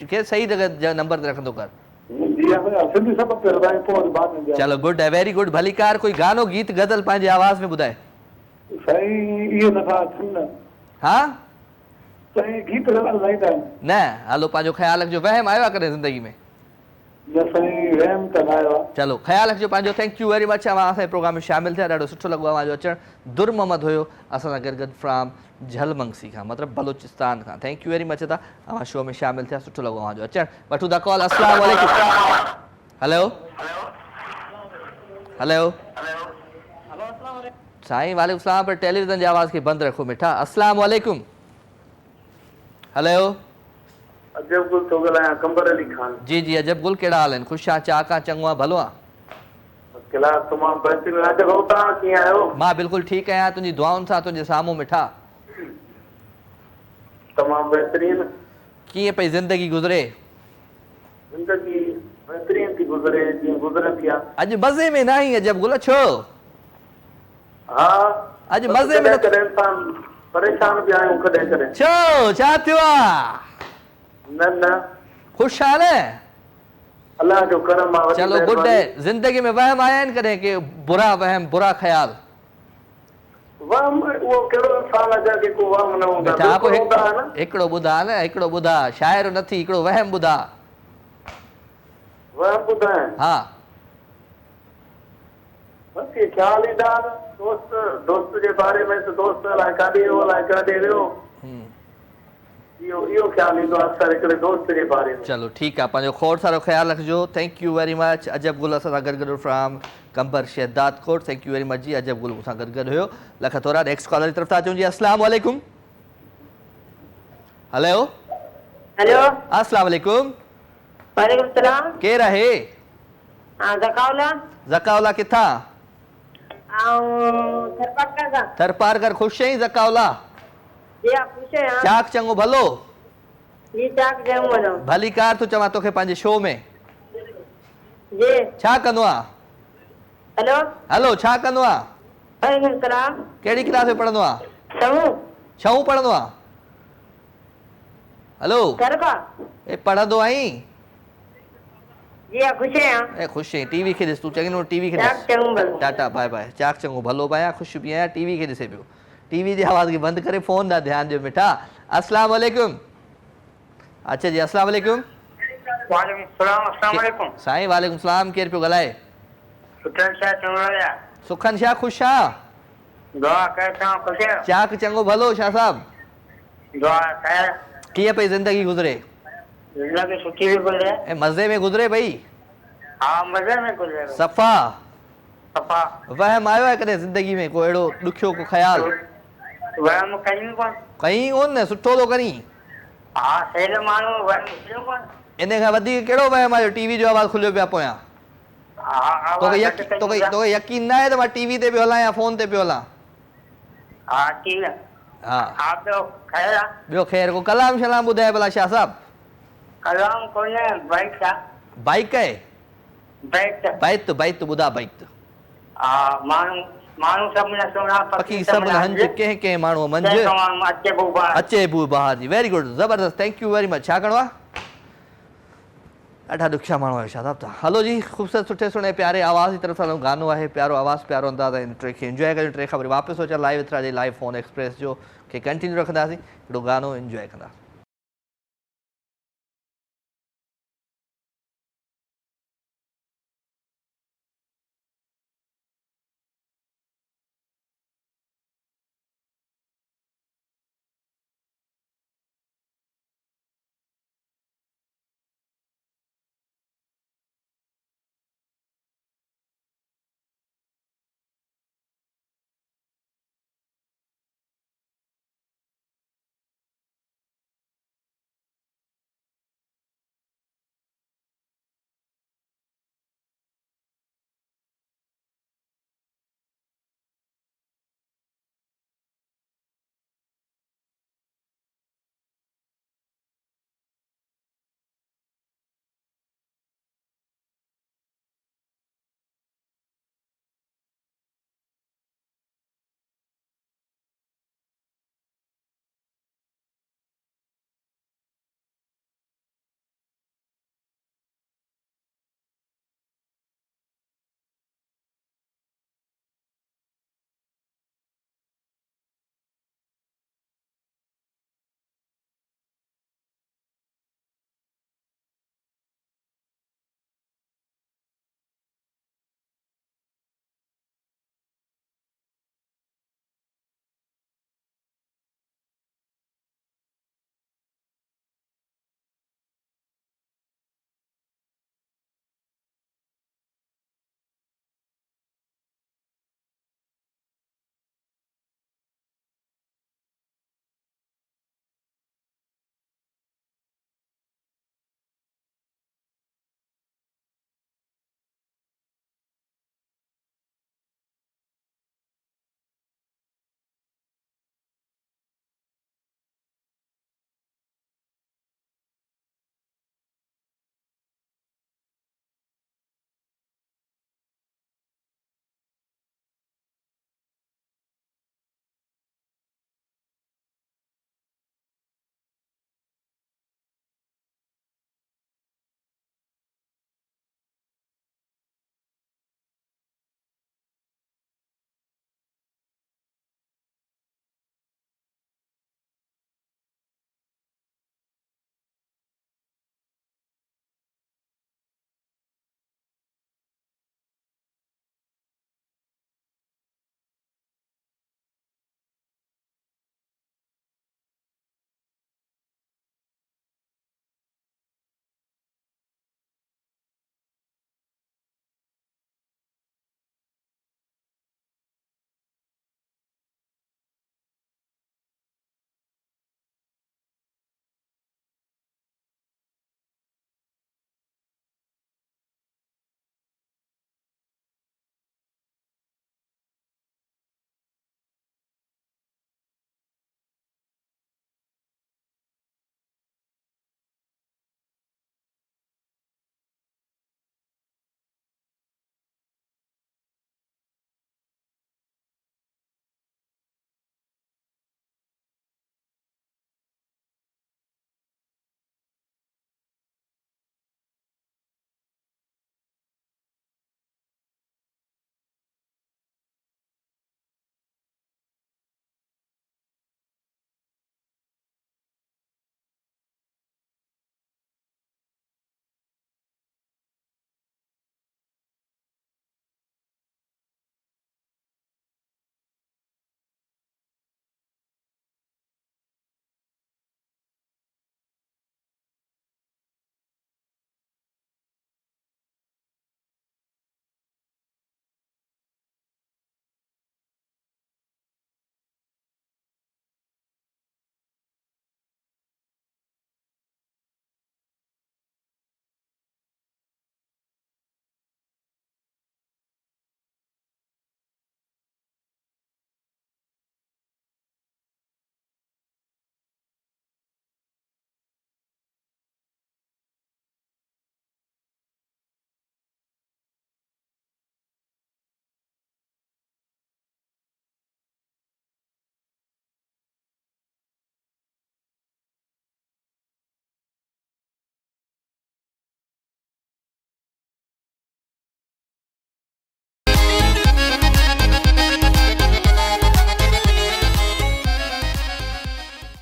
के सही जगह नंबर ते रखंदो कर। जी हां सिंधी सब पे रखाई पोइ बाद में। चलो गुड है वेरी गुड। भली कार। कोई गानो गीत गजल पंहिंजे आवाज में ॿुधाए। सही इहो नथा सुन। हां सही गीत गजल नहीं था न। हलो पंहिंजो ख्याल रखिजो। वहम आयो आहे कॾहिं ज़िंदगी में? चलो ख्याल रखिजो पंहिंजो। Thank you very much. असां असांजे प्रोग्राम में शामिल थिया, ॾाढो सुठो लॻो अवांजो अचणु। दुर्ममद हुयो असां सां गॾु फ्राम झलमंगसी खां, मतिलबु बलोचिस्तान खां। थैंक यू वेरी मच था अवां शो में शामिल थिया, सुठो लॻो अवांजो अचणु। वठूं था कॉल। अस्सलाम वालेकुम। हेलो हेलो साईं वालेकुम सलाम। पर टेलीविज़न जी आवाज़ खे बंदि रखो मिठा। अस्सलाम वालेकुम। हेलो अजब गुल तो गलाया कंबर अली खान। जी जी अजब गुल केड़ा हाल हैं? खुश आ चाक आ चंगो आ भलो आ? किला तमाम बेहतरीन। अजब होता की आयो? मां बिल्कुल ठीक आया तुझी दुआउन सा तुझे सामू मिठा। तमाम बेहतरीन। किए पे जिंदगी गुजरे? जिंदगी बेहतरीन थी गुजरे जी गुजरे पिया। आज मजे में नहीं अजब गुल छो? हां आज मजे में इंसान परेशान भी आयो कदे कदे। छो छा थियो आ? न न खुश आ ने? अल्लाह जो करम आ। चलो गुड है। जिंदगी में वहम आया इन कदे के बुरा वहम बुरा ख्याल? वहम वो कहिड़ो इंसान आहे जंहिंखे को वहम न हूंदा बेटा आप बिल्कुलु हूंदा आहे न हिकिड़ो ॿुधा न हिकिड़ो ॿुधा शाइर नथी हिकिड़ो वहम ॿुधा वहम ॿुधाए हा बाक़ी ख़्याल ईंदा आहिनि दोस्त जे बारे में त दोस्त अलाए काॾे वियो अलाए काॾे वियो इहो ख़्याल ईंदो आहे अक्सर हिकिड़े दोस्त जे बारे में चलो ठीक है पंहिंजो खोड़ सारो ख्याल रखिजो थैंक यू वेरी मच अजब गुल असां सां गॾु फ्रॉम कंबर शहदाद कोट थैंक यू वेरी मच जी अजब गुल मूंसां गॾु हुयो लख थोरा नेक्स्ट कॉलर जी तरफ़ था अचूं जी अस्सलाम वालेकुम हेलो हेलो अस्सलाम वालेकुम वालेकुम सलाम केरु आहे हाँ जकाउला ज़काउला किथां थरपारकर का थरपारकर ख़ुशि आहीं ज़काउला जी आप पूछे हाँ चाक चङो भलो जी चाक जाऊँ बोलो भली कार थो चवां तोखे पंहिंजे शो में जी छा कंदो आहे हेलो हलो छा कंदो आहे वालेकुम सलाम कहिड़ी क्लास में पढ़ंदो आहे समूह छहों पढ़ंदो आहे हलो घर का ए पढ़ंदो आहीं जी आप खुश हैं हाँ ए ख़ुशि आहीं टीवी खे ॾिस तूं चङी न टीवी खे चाक ॾिस जाऊँ बोलो टाटा बाय बाय चाक चङो भलो बि आहियां ख़ुशि बि आहियां टीवी खे ॾिसे पियो टीवी जी आवाज़ खे बंदि करे फ़ोन ॾांहुं ध्यानु ॾियो मिठा अस्सलाम वालेकुम अच्छा जी अस्सलाम वालेकुम वालेकुम सलाम अस्सलाम वालेकुम साईं वालेकुम सलाम केरु पियो ॻाल्हाए सुठन शाह चवणिया सुखन शाह ख़ुशि आहे दुआ कर तव्हां ख़ुशि आहियो चाक चङो भलो शाह साहब दुआ कर कीअं पई ज़िंदगी गुज़रे ज़िंदगी सुठी बि गुज़रे ऐं मज़े में गुज़रे पई हा मज़े में गुज़रे सफ़ा सफ़ा वहम आयो आहे कॾहिं ज़िंदगी में को अहिड़ो ॾुखियो को ख़्याल वहम कयूं कोन कहीं कोन न सुठो थो करीं हा सेल माण्हू वहम कयूं कोन इन खां वधीक कहिड़ो वहम आयो टीवी जो आवाज़ खुलियो पिया पोयां हा तोखे यकीन न आहे त मां टीवी ते पियो हलां या फ़ोन ते पियो हलां हा ठीक आहे हा हा ॿियो ख़ैर आहे ॿियो ख़ैर को कलाम शलाम ॿुधाए भला शाह साहब कलाम कोन्हे बाइक आहे बाइक आहे बाइक बाइक ॿुधा बाइक हा माण्हू माण्हू सभु न सुहिणा पखी सभु हंज कंहिं कंहिं माण्हूअ मंझि अचे पोइ ॿाहिरि अचे बू बहार जी वेरी गुड ज़बरदस्त थैंक यू वेरी मच छा करिणो आहे ॾाढा ॾुखिया माण्हू आहियो शाह साहब तव्हां हलो जी ख़ूबसूरत सुठे सुहिणे प्यारे आवाज़ जी तरफ़ सां गानो आहे प्यारो आवाज़ प्यारो अंदाज़ आहे इन ट्रैक खे इंजॉय करियो ट्रैक खां वरी वापसि अचां लाइव एतिरा जे लाइव फ़ोन एक्सप्रेस जो खे कंटिन्यू रखंदासीं हिकिड़ो गानो इंजॉय कंदासीं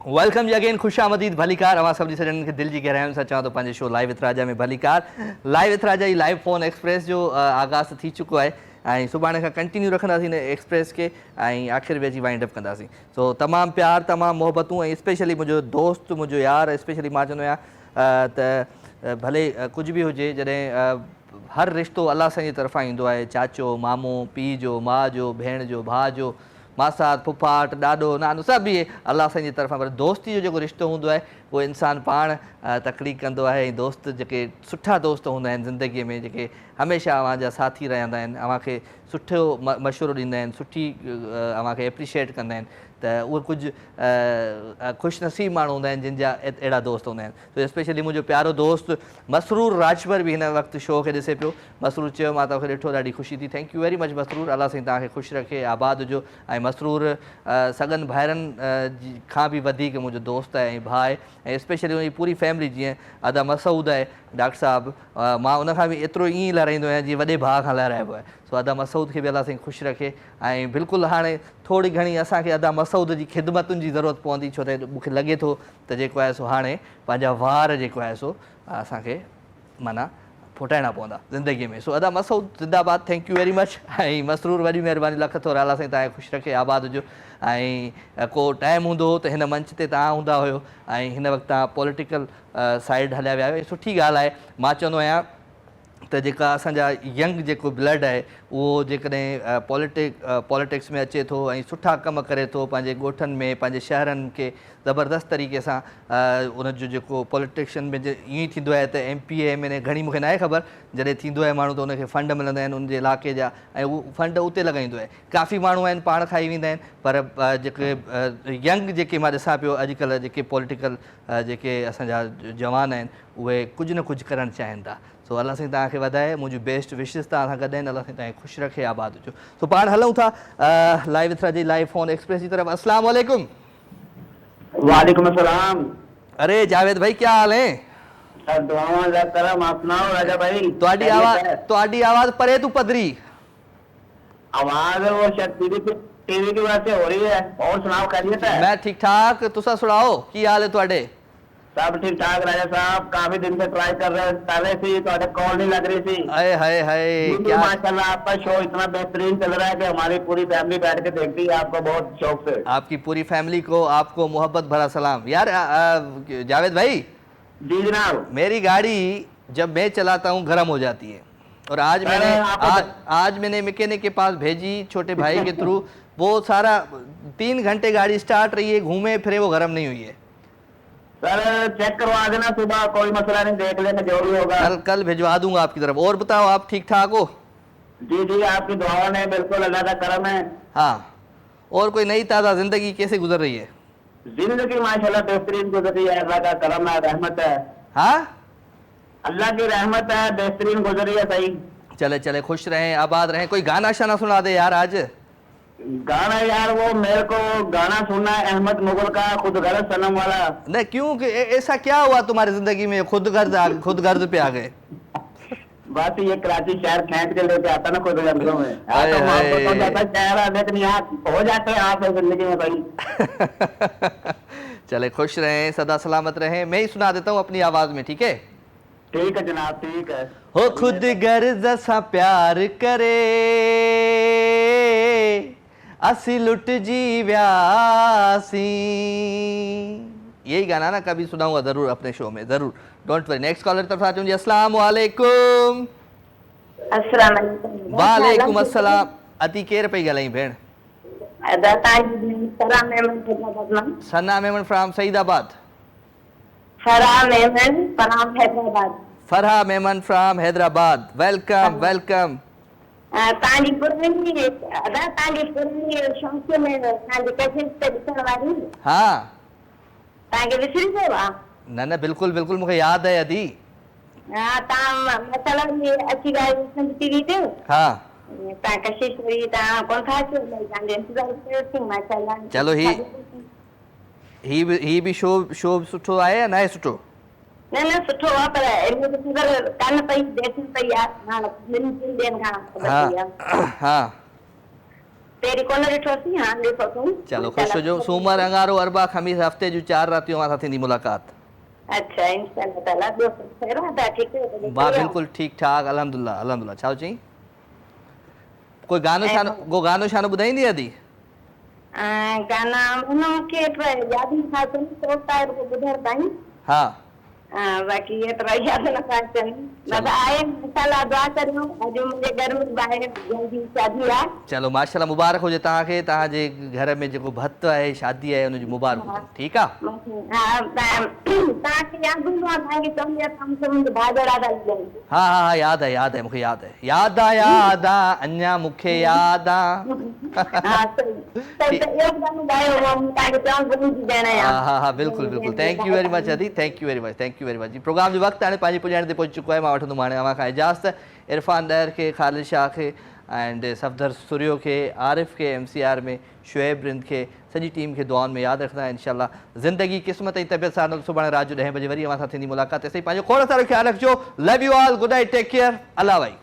वेलकम जी अगेन, खुश आमदीद भलीकार। अवां सभी सजन के दिल की गहराइयों से चवां तो पंहिंजे शो लाइव विथ राजा में भलीकार। Live with Raja live phone express जो आगाज़ थी चुको है ऐं सुभाणे खां कंटिन्यू रखंदासीं एक्सप्रेस के ऐं आख़िर में अची वाइंड अप कंदासीं। सो तमामु प्यार, तमामु मोहबतूं ऐं स्पेशली मुंहिंजो दोस्त, मुंहिंजो यार, स्पेशली मां चवंदो आहियां त भले कुछ भी हुजे, जॾहिं हर रिश्तो अल्लाह साईं जी तरफ़ां ईंदो आहे, चाचो, मामो, पीउ जो, माउ जो, भेण जो, भाउ जो, मासात, फुफाट, ॾाॾो, नानो, सभु इहे अल्लाह साईं जी तरफ़ां। पर दोस्ती जो जेको रिश्तो हूंदो आहे उहो इंसानु पाण तकलीफ़ कंदो आहे। ऐं दोस्त जेके सुठा दोस्त हूंदा आहिनि ज़िंदगीअ में, जेके हमेशह अव्हांजा साथी रहंदा आहिनि, अव्हांखे सुठो मशवरो ॾींदा आहिनि, सुठी अव्हांखे एप्रिशिएट कंदा आहिनि, त उहे कुझु ख़ुशनसीब माण्हू हूंदा आहिनि जिन जा अहिड़ा दोस्त हूंदा आहिनि। तो स्पेशली मुंहिंजो प्यारो दोस्त मसरूर राजभर बि हिन वक़्तु शो खे ॾिसे पियो। मसरूर चयो मां तोखे ॾिठो, ॾाढी ख़ुशी थी। Thank you very much Masroor, अल्लाह साईं तव्हांखे ख़ुशि रखे, आबाद हुजो। ऐं मसरूर सगन भाइरनि खां बि वधीक मुंहिंजो दोस्त आहे ऐं भाउ आहे, ऐं स्पेशली उनजी पूरी फैमिली। जीअं अदा मसूद आहे डॉक्टर साहिबु, मां उनखां बि एतिरो ईअं लड़ाईंदो आहियां जीअं वॾे भाउ खां लड़ाइबो आहे। सो अदा मसूद खे बि अल्लाह साईं ख़ुशि रखे। ऐं बिल्कुलु हाणे थोरी घणी असांखे अदा मसूद जी ख़िदमतुनि जी ज़रूरत पवंदी, छो त मूंखे लॻे थो त जेको आहे सो हाणे पंहिंजा वार जेको आहे सो असांखे माना फुटाइणा पवंदा ज़िंदगीअ में। सो अदा मसूद ज़िंदाबाद, थैंक यू वेरी मच। ऐं मसरूर वॾी महिरबानी, लख थोरा, अल्लाह साईं तव्हांखे ख़ुशि रखे, आबाद हुजो। ऐं को टाइम हूंदो हो त हिन मंच ते तव्हां हूंदा हुयो ऐं हिन वक़्तु तव्हां पॉलिटिकल साइड हलिया विया आहियो, सुठी ॻाल्हि आहे। मां चवंदो आहियां त जेका असांजा यंग जेको ब्लड आहे उहो जेकॾहिं पॉलिटिक्स में अचे थो ऐं सुठा कम करे थो, पंहिंजे ॻोठनि में, पंहिंजे शहरनि खे ज़बरदस्त तरीक़े सां उनजो जेको पॉलिटिक्शन में ईअं ई थींदो आहे त MPA MNA घणी मूंखे न आहे ख़बर, जॾहिं थींदो आहे माण्हू त उनखे फंड मिलंदा आहिनि उनजे इलाइक़े जा, ऐं उहो फंड उते लॻाईंदो आहे। काफ़ी माण्हू आहिनि पाण खाई वेंदा आहिनि, पर जेके यंग जेके मां ॾिसां पियो अॼुकल्ह जेके पॉलिटिकल जेके असांजा जवान आहिनि उहे कुझु न कुझु करणु चाहिनि था। सो अल्लाह साईं तव्हांखे वधाए, मुंहिंजी बेस्ट विशिस तव्हां सां गॾु आहिनि, अल्लाह साईं तव्हांखे ख़ुशि रखे, आबाद हुजो। सो पाण हलूं था live with Raja live phone express की तरफ। अस्सलाम वालेकुम। वालेकुम अस्सलाम। अरे जावेद भाई क्या हाल है? आप सुनाओ राजा भाई। ਤੁਹਾਡੀ आवाज परे तू पदरी आवाज वो शायद टीवी की वजह से हो रही है। और सुनाओ खैरियत है? मैं ठीक ठाक, तुसा सुनाओ की हाल है ਤੁਹਾਡੇ? सब ठीक ठाक राजा साहब, काफी दिन से ट्राई कर रहे हैं, पहले से तो कॉल नहीं लग रही थी। हाय हाय हाय, क्या माशाल्लाह आपका शो इतना बेहतरीन चल रहा है कि हमारी पूरी फैमिली बैठ के देखती है आपको बहुत शौक से। आपकी पूरी फैमिली को आपको मोहब्बत भरा सलाम। यार जावेद भाई। जी जनाब। मेरी गाड़ी जब मैं चलाता हूँ गर्म हो जाती है, और आज मैंने मैकेनिक के पास भेजी छोटे भाई के थ्रू, वो सारा 3 घंटे गाड़ी स्टार्ट रही है, घूमे फिरे, वो गर्म नहीं हुई है। सर चेक करवा देना सुबह, कोई मसला नहीं, देख लेना जो भी होगा। कल भिजवा दूंगा आपकी तरफ। और बताओ आप ठीक ठाक हो? जी जी आपकी दुआ है, बिल्कुल अल्लाह का करम है। हाँ, और कोई नई ताज़ा जिंदगी कैसे गुजर रही है? जिंदगी माशाल्लाह बेहतरीन गुजर रही है, अल्लाह का करम है, रहमत है। हाँ, अल्लाह की रहमत है, बेहतरीन गुजर रही है। सही चले चले, खुश रहें, आबाद रहें। कोई गाना शाना सुना दे यार आज। गाना यार वो मेरे को गाना सुनना है अहमद मुगल का, खुद गर्ज सनम वाला। नहीं क्यों, ऐसा क्या हुआ तुम्हारी जिंदगी में खुद गर्ज पे आ गए? बस ये कराची शहर खींच के लेके आता ना खुद गर्जों में, लेकिन यहाँ हो जाते हैं आप जिंदगी में भाई। चले खुश रहें, सदा सलामत रहें। मैं ही सुना देता हूँ अपनी आवाज में, ठीक है? ठीक है जनाब, ठीक है। हो खुद गर्ज सा प्यार करे असी लुट जी व्यासी, यही गाना ना कभी सुनाऊंगा जरूर अपने शो में, जरूर, डोंट वरी। नेक्स्ट कॉलर तरफ आते हैं जी। अस्सलाम वालेकुम। वालेकुम अस्सलाम। अति केर पई ॻाल्हाई भेण? Sana Memon from Saeedabad. Farha Memon from Hyderabad. Welcome welcome. तांजी पुरानी शौक़ में तांजी कैसेट ते ॾिसण वारी। हाँ तांखे विसरी वियो आहे? न न बिल्कुल बिल्कुल, मूंखे यादि आहे अदी। हाँ तव्हां मसाला अची ॻाल्हि टीवी ते। हाँ तव्हां कशिश वरी तव्हां कोन था अचो, तव्हांजो इंतज़ारु कयो थी माशाल्लाह। चलो ही भी शो सुठो आहे या न आहे सुठो? न न सुठो आहे, पर इनमें ख़बर कान पई, देसी पई आहे हाणे 2 ॾींहंनि खां। हाँ हाँ। तेरी कोन ॾिठोसीं हाणे ॾिठोसीं। चलो ख़ुशि हुजो। सूमर अंगारो अरबा ख़मीस हफ़्ते जूं 4 रातियूं मां सां थींदी मुलाक़ात। अच्छा इंशाअल्लाह ताला ॿियो खैर आहे ठीक है वाह बिल्कुल ठीक ठाक अल्हम्दुलिल्लाह अल्हम्दुलिल्लाह। छा चई कोई गानो शानो ॿुधाईंदी अदी? गाना उनखे यादि नथा अचनि सोटा ॿुधण ताईं। हा बाक़ी एतिरा यादि नथा अचनि। दादा आहे इंशाअल्लाह दुआ करियो। अॼु मुंहिंजे घर में ॿाहिरि जल्दी शादी आहे। चलो माशाल्लाह मुबारक हुजे तव्हांखे। तव्हांजे घर में जेको भत आहे शादी आहे उनजी मुबारक हुजे। ठीकु आहे। हा तव्हांखे यादि हूंदो आहे तव्हांखे चवंदी आहे तव्हां मुंहिंजे भाउ जा ॾाढा ईंदा। हा हा हा यादि आहे मूंखे यादि आहे अञा मूंखे यादि आहे। हा हा बिल्कुलु बिल्कुलु। थैंक यू वेरी मच अदी thank you very much ji. Programme जो वक़्तु हाणे पंहिंजे पुॼाइण ते पहुची चुको आहे। मां वठंदुमि हाणे अव्हां खां इजाज़त। इरफान ॾैर खे ख़ालिद शाह खे एंड सफ़दर सुरियो खे आरिफ खे MCR में शुएब रिंद खे सॼी टीम खे दुआउनि में यादि रखंदा इंशाअल्लाह। ज़िंदगी क़िस्मत ऐं तबियत सां सुभाणे राति जो 10 बजे वरी अव्हां सां थींदी मुलाक़ात। तेसिताईं पंहिंजो खोड़ सारो ख़्यालु रखिजो। Love you all good night take care अल्लाह भाई।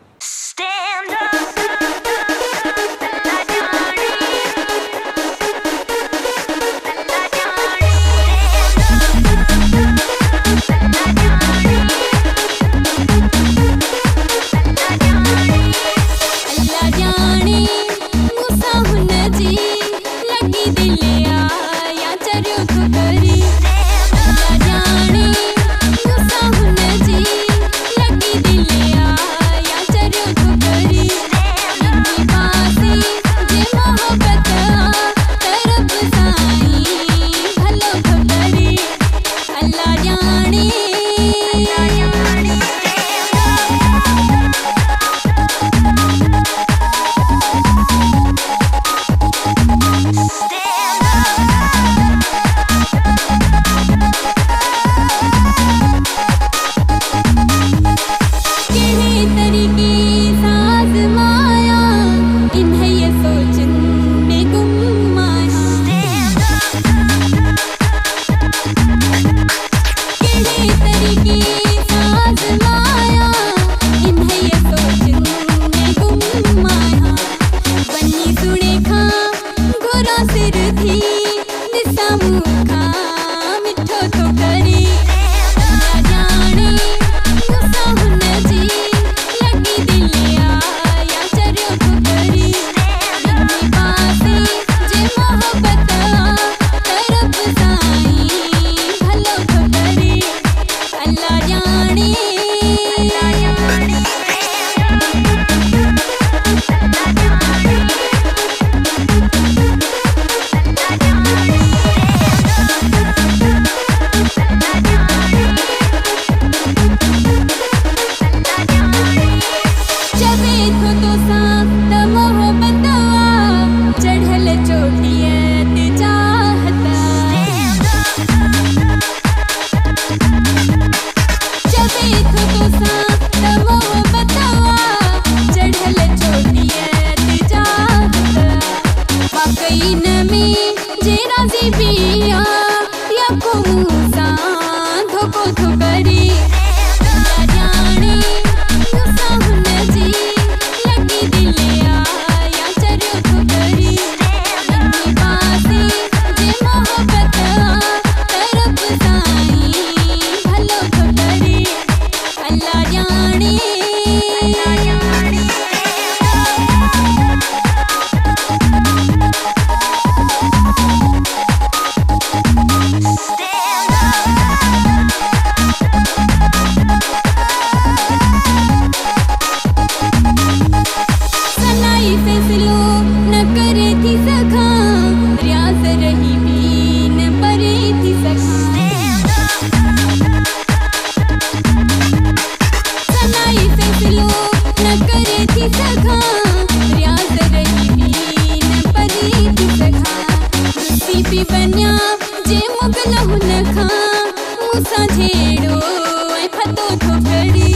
जे मुगल हुन खां मूंसां छेड़ो ऐं फतो थो खड़ी।